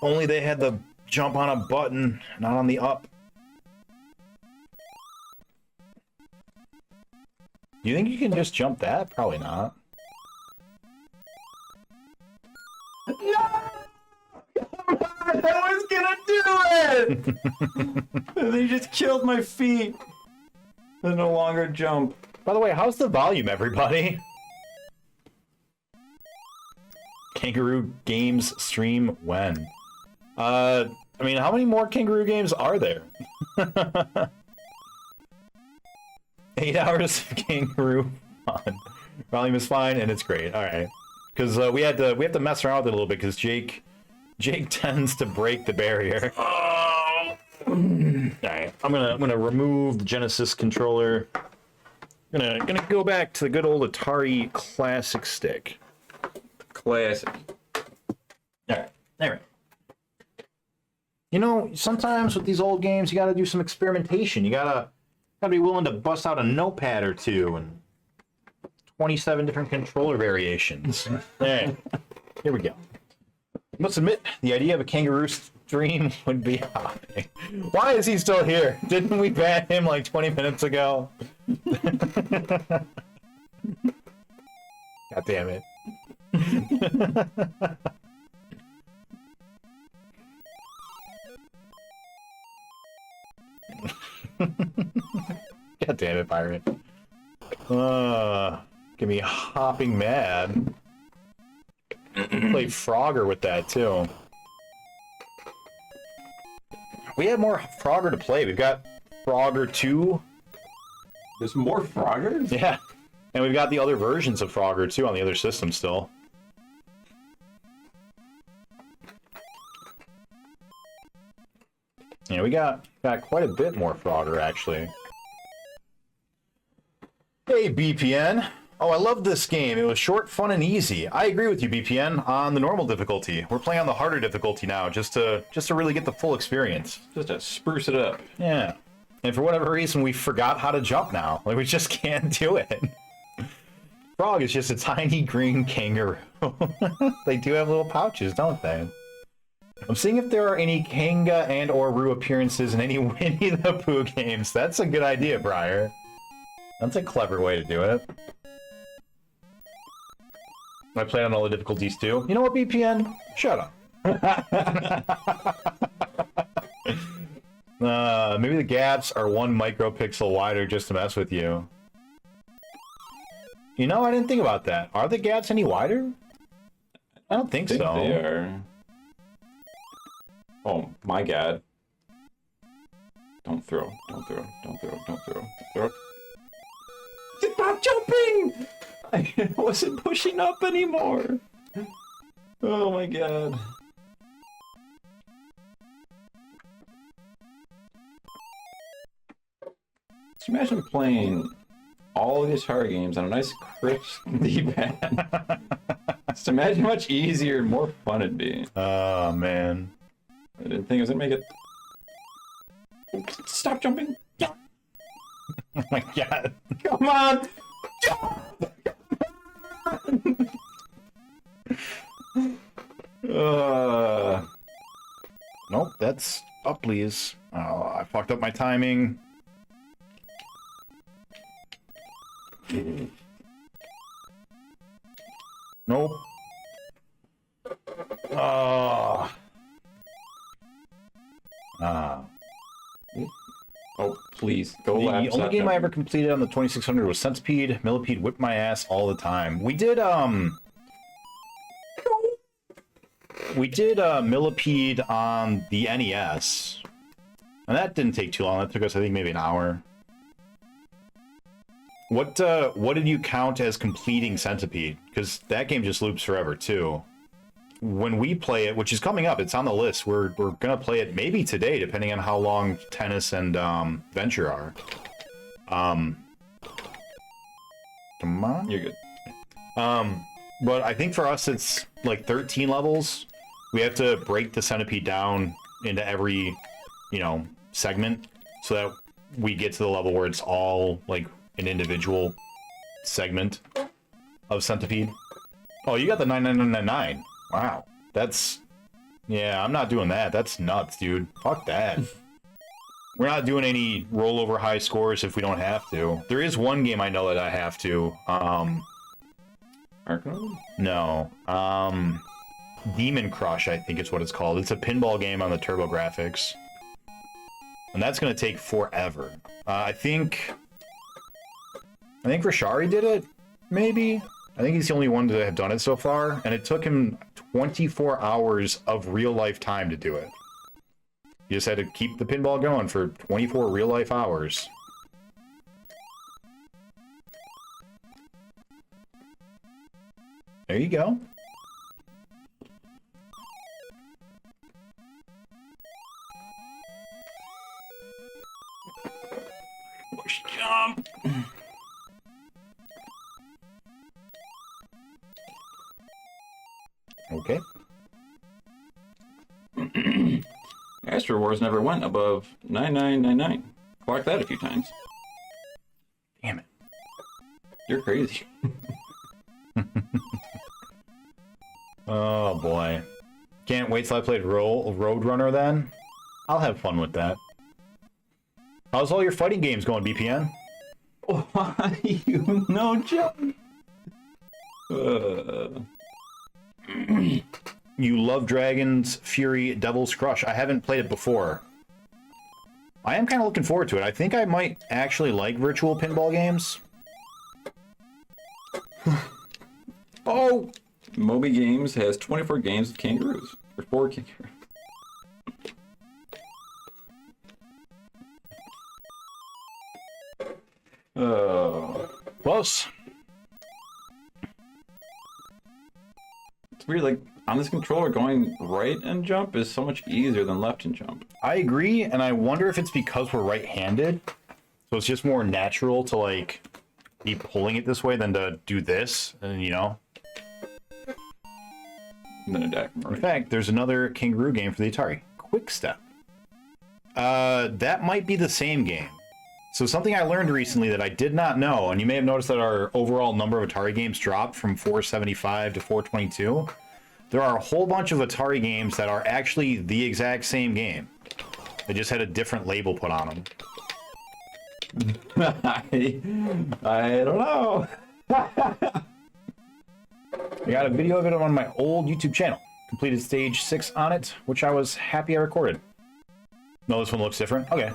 only they had the jump on a button, not on the up. Do you think you can just jump that? Probably not. I was gonna do it! They just killed my feet. They no longer jump. By the way, how's the volume, everybody? Kangaroo games stream when? I mean, how many more Kangaroo games are there? 8 hours of Kangaroo fun. Volume is fine and it's great. All right, because we have to mess around with it a little bit because Jake tends to break the barrier. All right, I'm gonna remove the Genesis controller. Gonna go back to the good old Atari classic stick. Classic. All right. You know, sometimes with these old games, you gotta do some experimentation. You gotta be willing to bust out a notepad or two and 27 different controller variations. All right, here we go. I must admit, the idea of a kangaroo stream would be high. Why is he still here? Didn't we ban him like 20 minutes ago? God damn it. God damn it, pirate. Get me hopping mad. Played Frogger with that too. We have more Frogger to play. We've got Frogger 2. There's more Froggers? Yeah. And we've got the other versions of Frogger too on the other system still. Yeah, we got quite a bit more Frogger actually. Hey BPN. Oh, I love this game. It was short, fun, and easy. I agree with you, BPN, on the normal difficulty. We're playing on the harder difficulty now, just to really get the full experience. Just to spruce it up. Yeah. And for whatever reason, we forgot how to jump now. Like, we just can't do it. Frog is just a tiny green kangaroo. They do have little pouches, don't they? I'm seeing if there are any Kanga and or Roo appearances in any Winnie the Pooh games. That's a good idea, Briar. That's a clever way to do it. I played on all the difficulties too. You know what, BPN? Shut up. Maybe the gaps are 1 micropixel wider just to mess with you. You know, I didn't think about that. Are the gaps any wider? I don't think so. They are. Oh my god. Don't throw. Don't throw. Don't throw. Don't throw. Throw. Stop jumping! I wasn't pushing up anymore. Oh my god. Just imagine playing all of these horror games on a nice crisp D-pad. Just imagine how much easier and more fun it'd be. Oh, man. I didn't think I was gonna make it. Stop jumping! Yeah. Oh my god. Come on! Nope, that's Upley's. Oh, I fucked up my timing. Nope. Oh. Ah. Oh, Please go The laps. only not game I ever jumping. completed on the 2600 was Centipede. Millipede whipped my ass all the time. We did Millipede on the NES. And that didn't take too long. That took us, I think, maybe an hour. What did you count as completing Centipede? Because that game just loops forever, too. When we play it, which is coming up, it's on the list. We're gonna play it maybe today, depending on how long Tennis and Venture are. Come on. You're good. But I think for us, it's like 13 levels. We have to break the Centipede down into every, segment, so that we get to the level where it's all like an individual segment of Centipede. Oh, you got the 99999. Wow. Yeah, I'm not doing that. That's nuts, dude. Fuck that. We're not doing any rollover high scores if we don't have to. There is one game I know that I have to. Arkham? No. Demon Crush, I think is what it's called. It's a pinball game on the TurboGrafx. And that's going to take forever. I think Rashari did it, maybe? I think he's the only one to have done it so far, and it took him 24 hours of real-life time to do it. He just had to keep the pinball going for 24 real-life hours. There you go. Push jump. Okay. Astro Wars never went above 9999. Clock that a few times. Damn it. You're crazy. Oh boy. Can't wait till I played Roadrunner then. I'll have fun with that. How's all your fighting games going, BPN? Why you no jump? You love Dragon's Fury Devil's Crush. I haven't played it before. I am kind of looking forward to it. I think I might actually like virtual pinball games. Oh! Moby Games has 24 games of kangaroos. Or 4 kangaroos. Oh. Close. It's weird, like, on this controller, going right and jump is so much easier than left and jump. I agree, and I wonder if it's because we're right-handed. So it's just more natural to, like, be pulling it this way than to do this, and, And then attack. In fact, there's another Kangaroo game for the Atari. Quick Step. That might be the same game. So something I learned recently that I did not know, and you may have noticed that our overall number of Atari games dropped from 475 to 422. There are a whole bunch of Atari games that are actually the exact same game. They just had a different label put on them. I don't know. I got a video of it on my old YouTube channel. Completed stage 6 on it, which I was happy I recorded. No, this one looks different? Okay.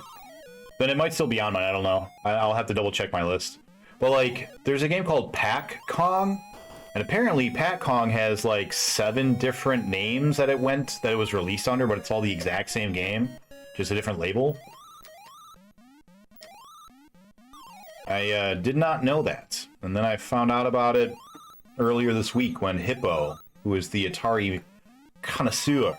Then it might still be on mine, I don't know. I'll have to double check my list. But like, there's a game called Pac Kong, and apparently Pac Kong has like 7 different names that it was released under, but it's all the exact same game, just a different label. I did not know that, and then I found out about it earlier this week when Hippo, who is the Atari connoisseur.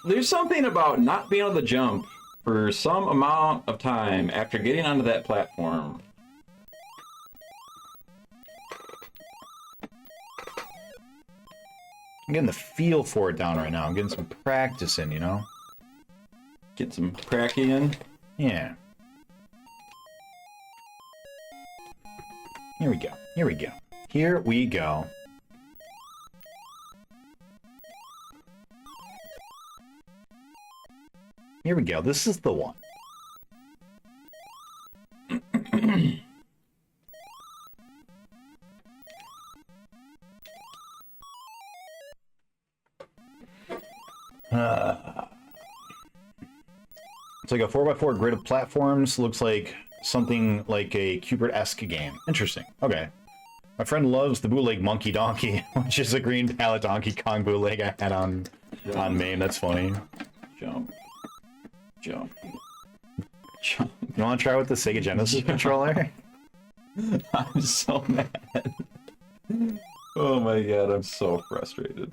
There's something about not being able to jump for some amount of time after getting onto that platform. I'm getting the feel for it down right now. I'm getting some practice in, Get some cracky in. Yeah. Here we go. Here we go. Here we go. Here we go. This is the one. It's like a 4x4 grid of platforms. Looks like something like a Cubert-esque game. Interesting. Okay. My friend loves the bootleg Monkey Donkey, which is a green palette Donkey Kong bootleg I had on MAME. That's funny. Jump. Jump. Jump. You want to try with the Sega Genesis controller? I'm so mad. Oh my god, I'm so frustrated.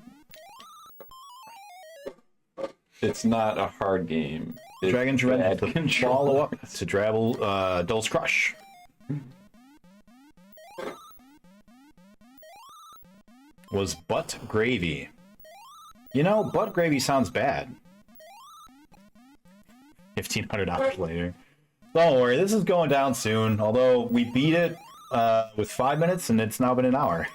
It's not a hard game. It's Dragon Dread bad the control. follow-up to Devil's Crush. Was butt gravy. You know, butt gravy sounds bad. $1,500 later. Don't worry, this is going down soon. Although we beat it with 5 minutes, and it's now been an hour.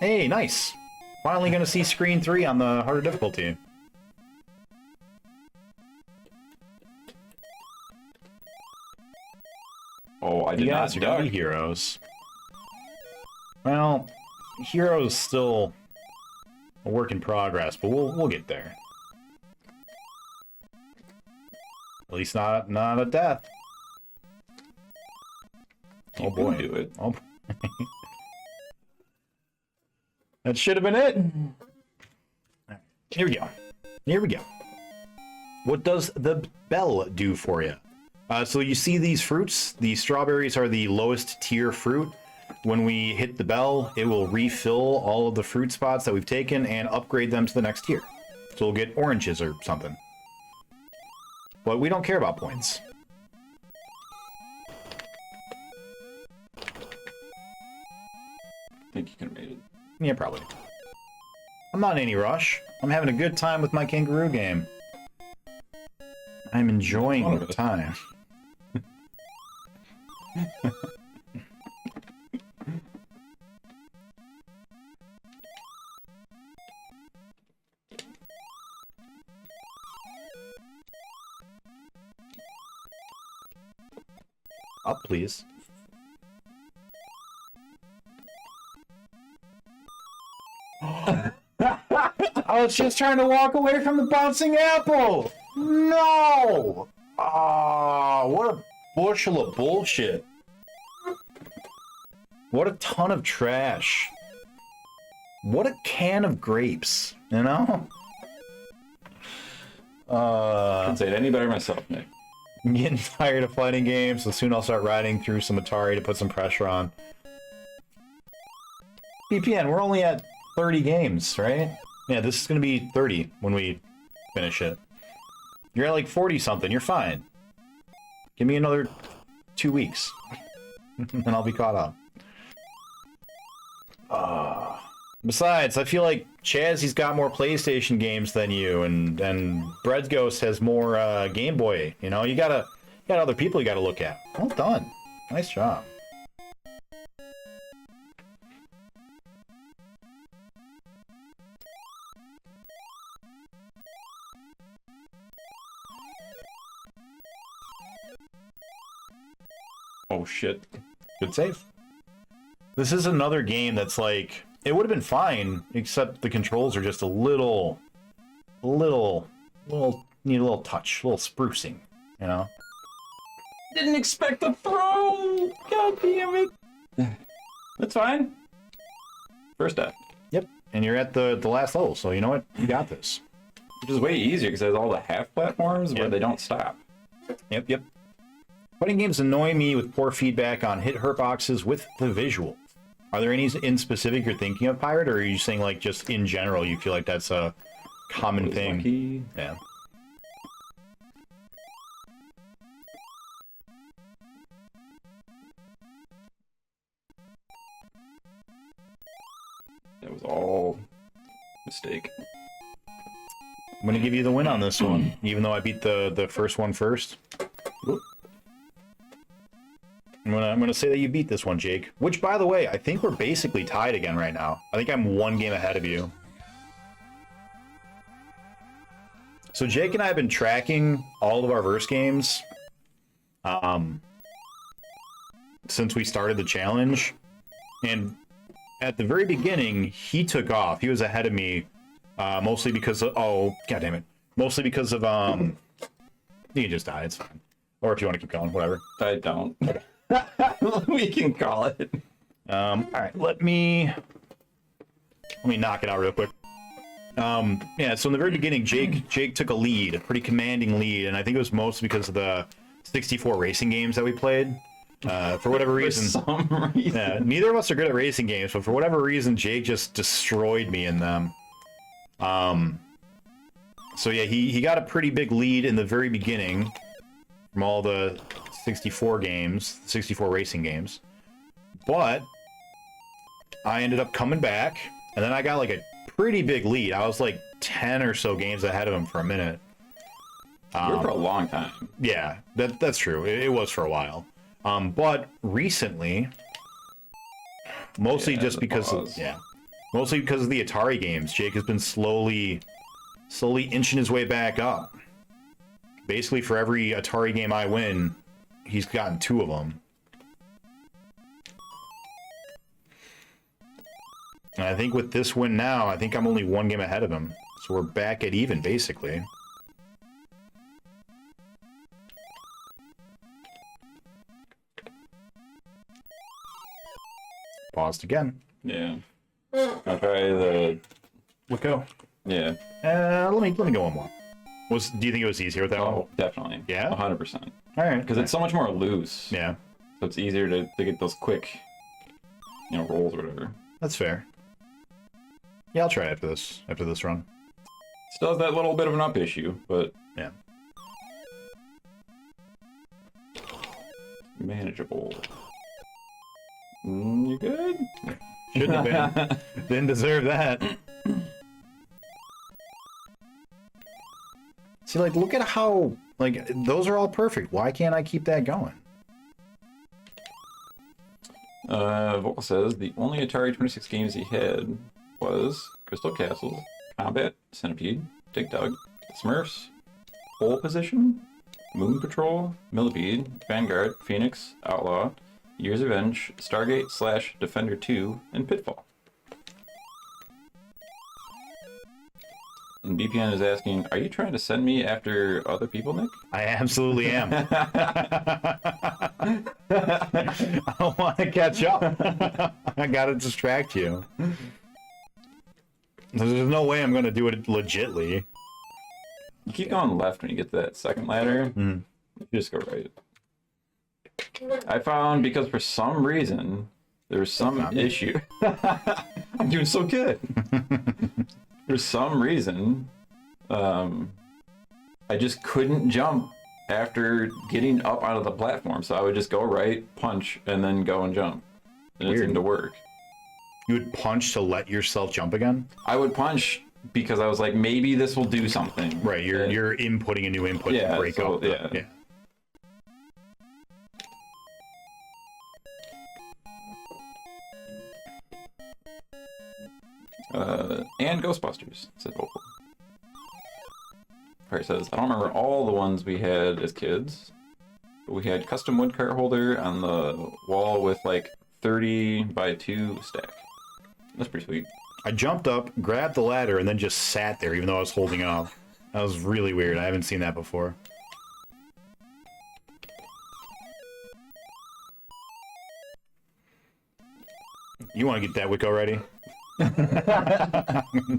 Hey, nice. Finally gonna see screen 3 on the harder difficulty. Oh, I did not Your duck. heroes. Well, heroes still a work in progress, but we'll get there. At least not a death. You Oh boy. can do it. Oh. That should have been it. Alright, here we go. Here we go. What does the bell do for you? So you see these fruits. The strawberries are the lowest tier fruit. When we hit the bell, it will refill all of the fruit spots that we've taken and upgrade them to the next tier. So we'll get oranges or something. But we don't care about points. I think you can have made it. Yeah, probably. I'm not in any rush. I'm having a good time with my Kangaroo game. I'm enjoying the time. Up, please. I was just trying to walk away from the bouncing apple! No! Ah, what a bushel of bullshit. What a ton of trash. What a can of grapes, you know? I couldn't say it any better myself, Nick. I'm getting tired of fighting games, so soon I'll start riding through some Atari to put some pressure on. PPN, we're only at 30 games, right? Yeah, this is gonna be 30 when we finish it. You're at like 40 something, you're fine. Give me another 2 weeks. And I'll be caught up. Besides, I feel like Chazzy's got more PlayStation games than you, and Bread Ghost has more Game Boy. You know, you got other people you gotta look at. Well done. Nice job. Oh shit. Good save. This is another game that's like, it would have been fine, except the controls are just a little, need a little touch, a little sprucing, you know? Didn't expect the throw! God damn it! That's fine. First death. Yep. And you're at the last level, so you know what? You got this. Which is way easier because it has all the half platforms where Yep. they don't stop. Yep. Fighting games annoy me with poor feedback on hit hurt boxes with the visual. Are there any in specific you're thinking of, Pirate, or are you saying like just in general you feel like that's a common thing? Lucky. Yeah. That was all mistake. I'm gonna give you the win on this one, even though I beat the first one first. Whoop. I'm gonna say that you beat this one, Jake. Which, by the way, I think we're basically tied again right now. I think I'm one game ahead of you. So Jake and I have been tracking all of our verse games since we started the challenge, and at the very beginning he took off. He was ahead of me, mostly because of, oh god damn it, Mostly because of you can just die, it's fine. Or if you want to keep going, whatever. I don't. We can call it. All right, let me knock it out real quick. Yeah, so in the very beginning, Jake took a lead, a pretty commanding lead, and I think it was mostly because of the 64 racing games that we played. For whatever reason, some reason. yeah, neither of us are good at racing games, but for whatever reason, Jake just destroyed me in them. So yeah, he got a pretty big lead in the very beginning from all the 64 games, 64 racing games. But I ended up coming back, and then I got like a pretty big lead. I was like 10 or so games ahead of him for a minute. We were for a long time. Yeah, that's true. It was for a while. But recently, mostly Yeah, just the because pause. mostly because of the Atari games, Jake has been slowly inching his way back up. Basically, for every Atari game I win, he's gotten 2 of them. And I think with this win now, I think I'm only 1 game ahead of him. So we're back at even, basically. Paused again. Yeah. I'll try the. Let go. Yeah. Let me go one more. Do you think it was easier with that one? Oh, definitely. Yeah? 100%. All right. Because it's so much more loose. Yeah, So it's easier to get those quick, rolls or whatever. that's fair. Yeah, I'll try after this run. Still has that little bit of an up issue, but Yeah. manageable. You good? Shouldn't have been. Didn't deserve that. See, like, look at how, like, those are all perfect. Why can't I keep that going? Vocal says the only Atari 26 games he had was Crystal Castles, Combat, Centipede, Dig Dug, Smurfs, Pole Position, Moon Patrol, Millipede, Vanguard, Phoenix, Outlaw, Year's Revenge, Stargate / Defender 2, and Pitfall. And BPN is asking, are you trying to send me after other people, Nick? I absolutely am. I want to catch up. I gotta distract you. There's no way I'm gonna do it legitly. You keep going left when you get to that second ladder. Mm. You just go right. I found because for some reason there was some issue. I'm doing so good. For some reason, I just couldn't jump after getting up out of the platform. So I would just go right, punch, and then go and jump. And it seemed to work. You would punch to let yourself jump again? I would punch because I was like, maybe this will do something. Right, you're inputting a new input to break up. Yeah. And Ghostbusters, said Vocal. Fire says, I don't remember all the ones we had as kids, but we had custom wood cart holder on the wall with like 30 by 2 stack. That's pretty sweet. I jumped up, grabbed the ladder, and then just sat there even though I was holding up. That was really weird. I haven't seen that before. You want to get that Wicco ready?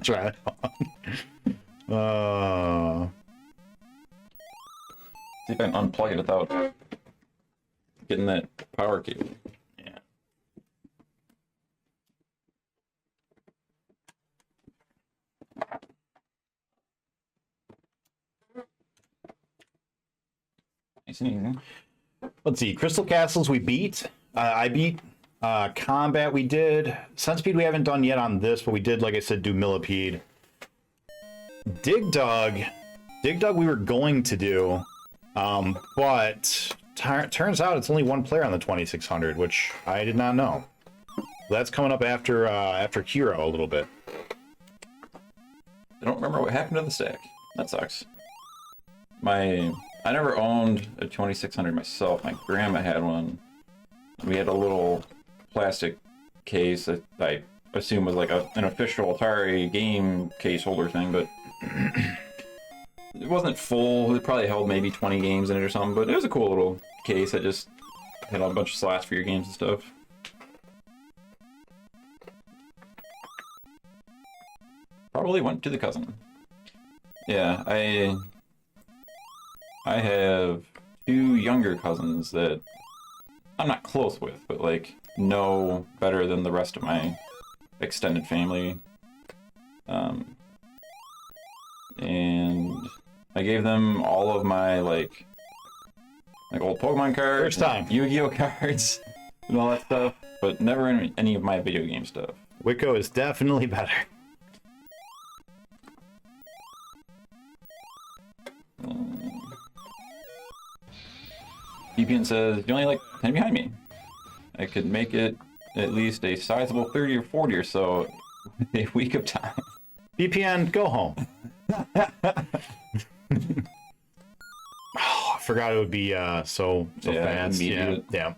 Try it on. See if I can unplug it without getting that power cable. Yeah. Nice and easy. Let's see. Crystal Castles we beat. I beat. Combat we did. Centipede we haven't done yet on this, but we did, like I said, do Millipede. Dig Dug we were going to do, but turns out it's only 1 player on the 2600, which I did not know. That's coming up after Hero a little bit. I don't remember what happened to the stack. That sucks. I never owned a 2600 myself. My grandma had one. We had a little plastic case that I assume was like an official Atari game case holder thing, but It wasn't full. It probably held maybe 20 games in it or something, but it was a cool little case. I just had a bunch of slots for your games and stuff. Probably went to the cousin. Yeah, I have 2 younger cousins that I'm not close with, but like know better than the rest of my extended family. And I gave them all of my like old Pokemon cards, First time. Yu-Gi-Oh cards, and all that stuff, but never any of my video game stuff. Wicco is definitely better. VPN says, you're only like 10 behind me. I could make it at least a sizable 30 or 40 or so with a week of time. VPN, go home. Oh, I forgot it would be so fast. Yeah, immediate. yeah.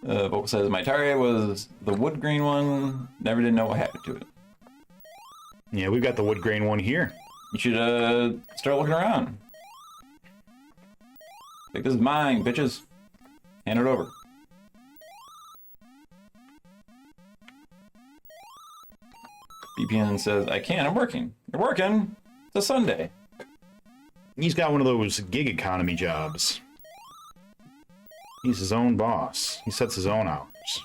Vocal says, my Atari was the wood grain one. Never did know what happened to it. Yeah, we've got the wood grain one here. You should start looking around. Like, this is mine, bitches. Hand it over. VPN says, I can't, I'm working. You're working? It's a Sunday. He's got one of those gig economy jobs. He's his own boss. He sets his own hours.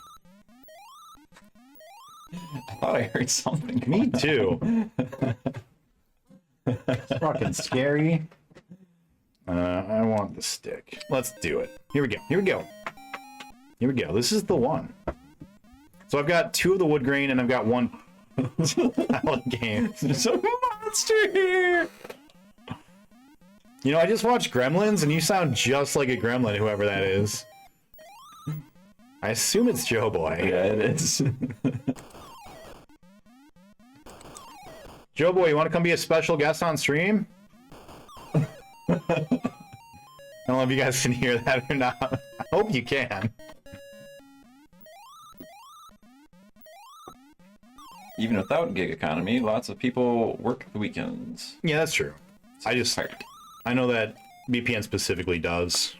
I thought I heard something. Me too. It's fucking scary. I want the stick. Let's do it. Here we go. Here we go. Here we go. This is the one. So I've got 2 of the wood grain and I've got 1 pallet game. There's a monster here! You know, I just watched Gremlins and you sound just like a gremlin, whoever that is. I assume it's Joe Boy. Yeah, it is. Joe Boy, you want to come be a special guest on stream? I don't know if you guys can hear that or not. I hope you can. Even without gig economy, lots of people work the weekends. Yeah, that's true. Tired. I know that VPN specifically does.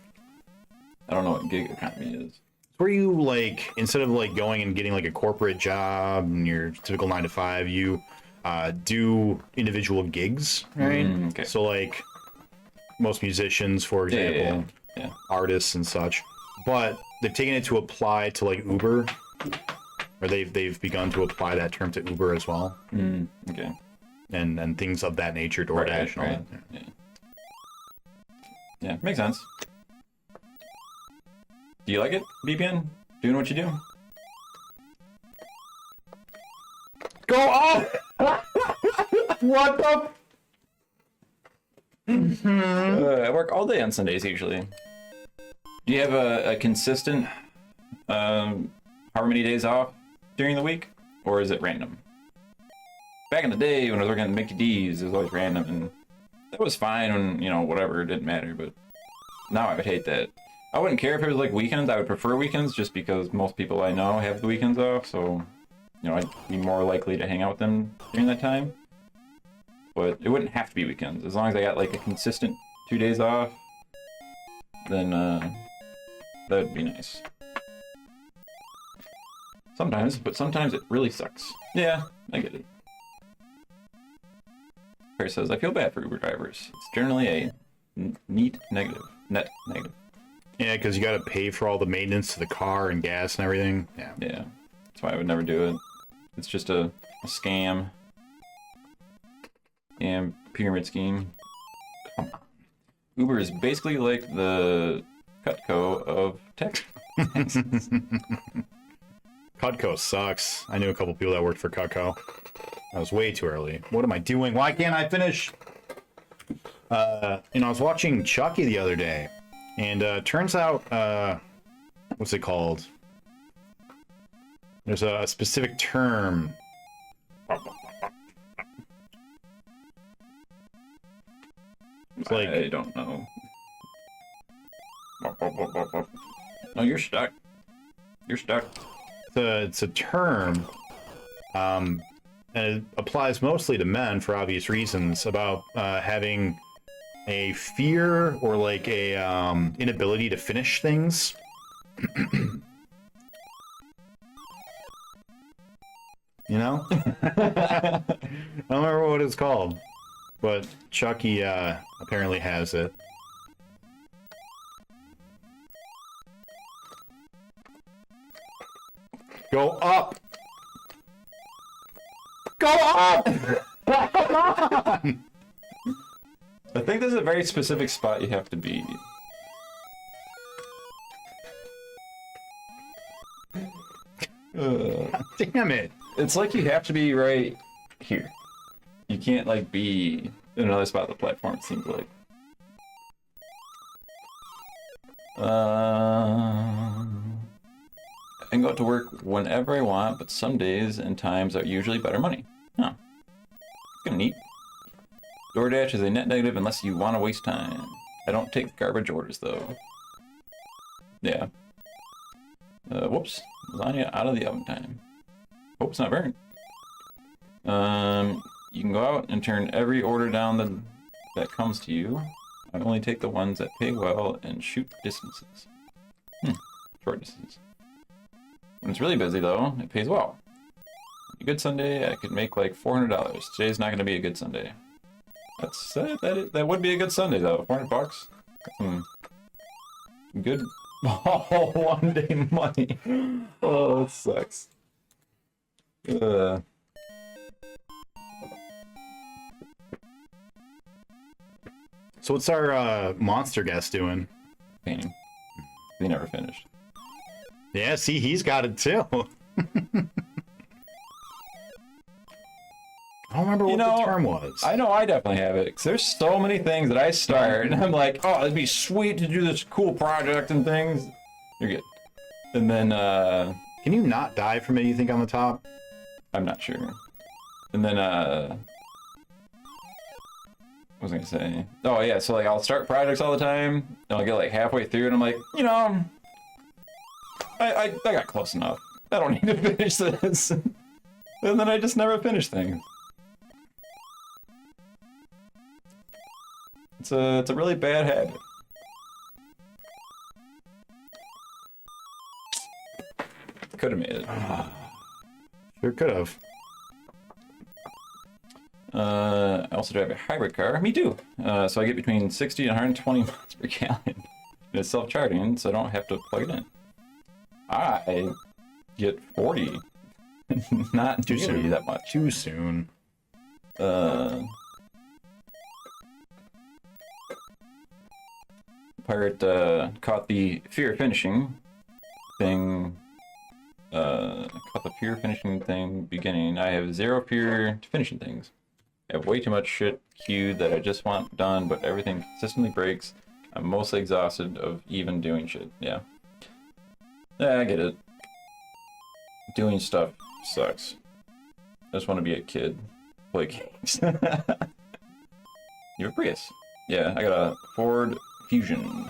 I don't know what gig economy is. It's where you, like, instead of, like, going and getting, like, a corporate job and your typical 9 to 5, you do individual gigs, right? Okay. So, like, most musicians, for example, Yeah. artists and such. But they've taken it to apply to, like, Uber. Or they've begun to apply that term to Uber as well. Okay. And things of that nature, DoorDash and all Right. that. Yeah. Yeah, makes sense. Do you like it, VPN? Doing what you do? Go off! What the? I work all day on Sundays usually. Do you have a consistent, however many days off during the week, or is it random? Back in the day when I was working at Mickey D's, it was always random, and that was fine when, you know, whatever, it didn't matter, but now I would hate that. I wouldn't care if it was like weekends. I would prefer weekends just because most people I know have the weekends off, so, you know, I'd be more likely to hang out with them during that time. But it wouldn't have to be weekends. As long as I got like a consistent 2 days off, then that would be nice. Sometimes, but sometimes it really sucks. Yeah, I get it. Perry says, I feel bad for Uber drivers. It's generally a net negative. Yeah, because you got to pay for all the maintenance to the car and gas and everything. Yeah. Yeah, that's why I would never do it. It's just a scam. And pyramid scheme. Come on. Uber is basically like the Cutco of tech. Cutco sucks. I knew a couple people that worked for Cutco. I was way too early. What am I doing? Why can't I finish? I was watching Chucky the other day, and turns out, what's it called? There's a specific term. It's like, I don't know. No, you're stuck. You're stuck. it's a term and it applies mostly to men for obvious reasons, about having a fear or like a inability to finish things. You know? I don't remember what it's called, but Chucky apparently has it. Go up! Go up! Come on! I think there's a very specific spot you have to be. Damn it! It's like you have to be right here. You can't like be in another spot of the platform, it seems like. I can go out to work whenever I want, but some days and times are usually better money. Huh. Kinda neat. DoorDash is a net negative unless you want to waste time. I don't take garbage orders though. Yeah. Whoops. Lasagna out of the oven time. Hope it's not burnt. You can go out and turn every order down that comes to you. I only take the ones that pay well and shoot distances. Short distance. When it's really busy though, it pays well. A good Sunday, I could make like $400. Today's not gonna be a good Sunday. That would be a good Sunday though. $400. Some good one day money. Oh, that sucks. So what's our monster guest doing? Painting. They never finished. Yeah, see, he's got it too. I don't remember what the term was. I know I definitely have it, because there's so many things that I start, and I'm like, oh, it'd be sweet to do this cool project and things. You're good. And then, Can you not die from it, you think, on the top? I'm not sure. And then, what was I gonna say? Oh, yeah, so, like, I'll start projects all the time, and I'll get, like, halfway through, and I'm like, you know, I got close enough. I don't need to finish this. And then I just never finish things. It's a really bad habit. Could have made it. Sure could have. I also drive a hybrid car. Me too. So I get between 60 and 120 miles per gallon. And it's self-charging, so I don't have to plug it in. I get 40. Not too soon. That much. Too soon. Pirate caught the fear of finishing thing. Caught the fear of finishing thing beginning. I have zero fear to finishing things. I have way too much shit queued that I just want done, but everything consistently breaks. I'm mostly exhausted of even doing shit. Yeah. Yeah, I get it. Doing stuff sucks. I just want to be a kid. Play games. You have a Prius. Yeah, I got a Ford Fusion.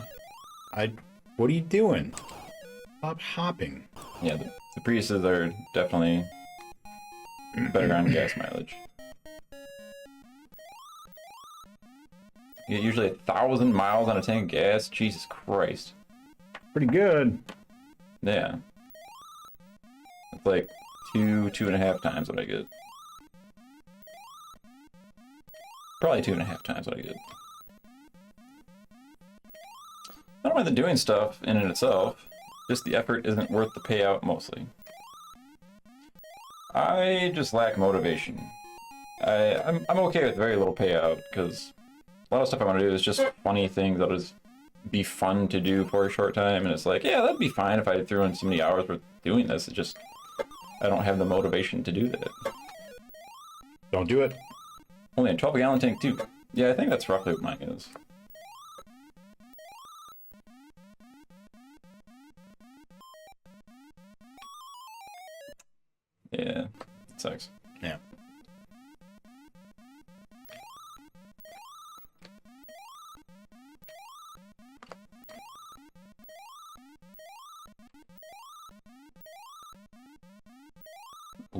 What are you doing? Stop hopping. Yeah, the Priuses are definitely better on gas mileage. You get usually 1,000 miles on a tank of gas. Jesus Christ. Pretty good. Yeah. It's like 2.5 times what I get. Probably 2.5 times what I get. I don't mind the doing stuff in and itself. Just the effort isn't worth the payout mostly. I just lack motivation. I'm okay with very little payout because a lot of stuff I want to do is just funny things that'll just be fun to do for a short time, and it's like, yeah, that'd be fine if I threw in so many hours worth doing this. It's just I don't have the motivation to do that. Don't do it. Only a 12-gallon tank too. Yeah, I think that's roughly what mine is. Yeah, it sucks. Yeah.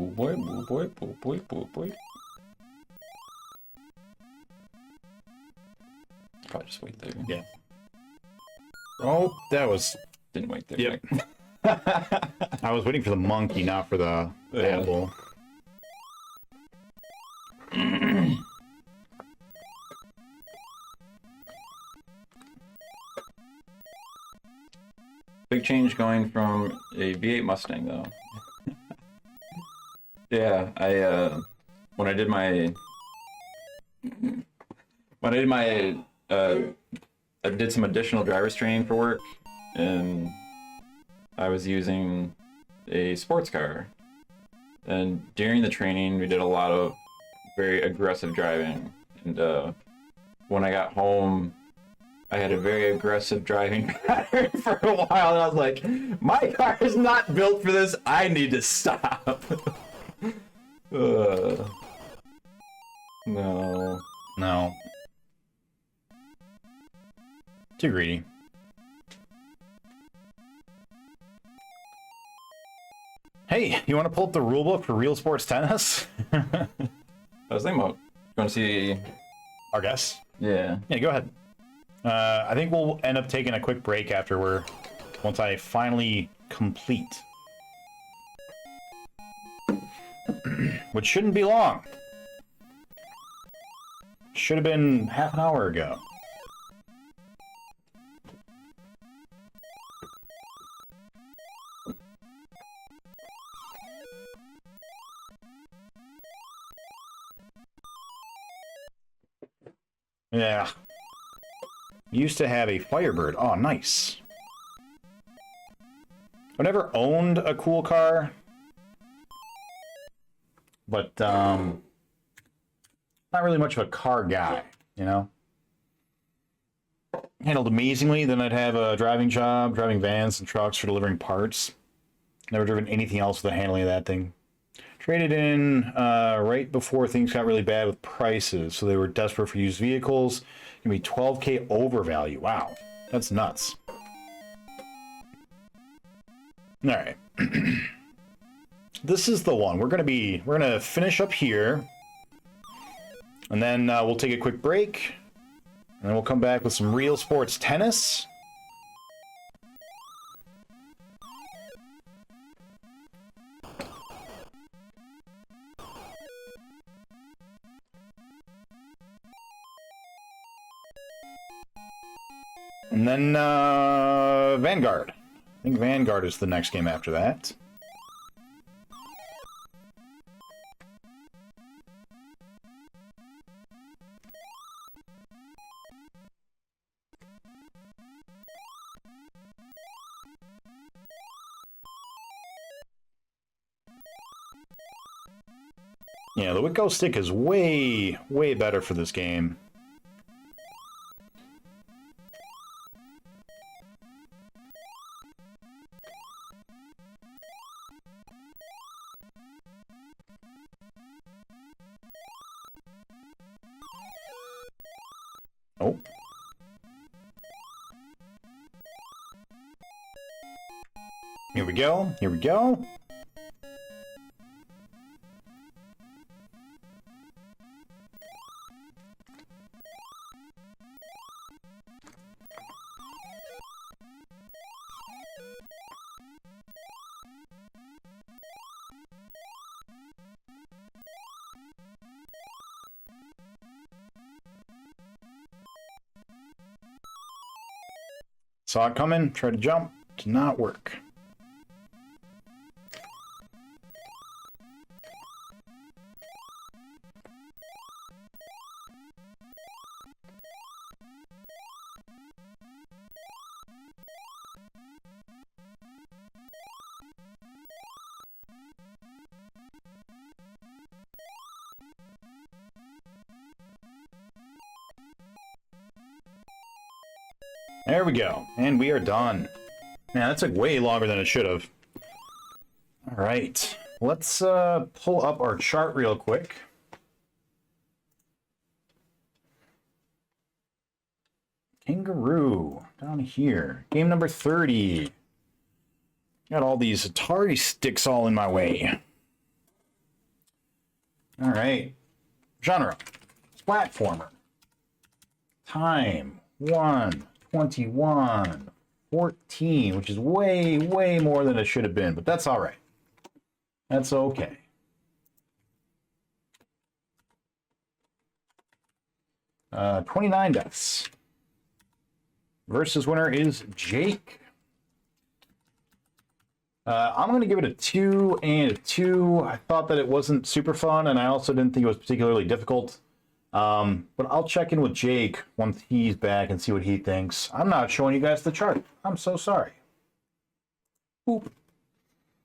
Boo boy, boo boy, boo boy, boo boy. Probably just wait there. Yeah. Oh, that was... Didn't wait there. Yep. I was waiting for the monkey, not for the apple. Big change going from a V8 Mustang, though. Yeah, when I did my I did some additional driver's training for work, and I was using a sports car. And during the training, we did a lot of very aggressive driving. And when I got home, I had a very aggressive driving pattern for a while, and I was like, my car is not built for this. I need to stop. No. No. Too greedy. Hey, you want to pull up the rulebook for real sports tennis? I was thinking about, you want to see? Our guess? Yeah. Yeah, go ahead. I think we'll end up taking a quick break after once I finally complete. Which shouldn't be long. Should have been half an hour ago. Yeah. Used to have a Firebird. Oh, nice. I never owned a cool car. But, not really much of a car guy, you know? Handled amazingly. Then I'd have a driving job, driving vans and trucks for delivering parts. Never driven anything else with the handling of that thing. Traded in right before things got really bad with prices, so they were desperate for used vehicles. Gonna be $12K overvalue. Wow, that's nuts. All right, this is the one. We're gonna finish up here, and then we'll take a quick break, and then we'll come back with some real sports tennis. And then, Vanguard. I think Vanguard is the next game after that. Yeah, the Wicco stick is way, way better for this game. Oh. Here we go. Here we go. Saw it coming, tried to jump, did not work. There we go, and we are done. Man, that took way longer than it should have. All right, let's pull up our chart real quick. Kangaroo, down here. Game number 30. Got all these Atari sticks all in my way. All right. Genre. Platformer. Time. 1:21:14, which is way, way more than it should have been, but that's all right. That's okay. Uh, 29 deaths. Versus winner is Jake. I'm going to give it a 2 and a 2. I thought that it wasn't super fun, and I also didn't think it was particularly difficult. But I'll check in with Jake once he's back and see what he thinks. I'm not showing you guys the chart. I'm so sorry. Boop.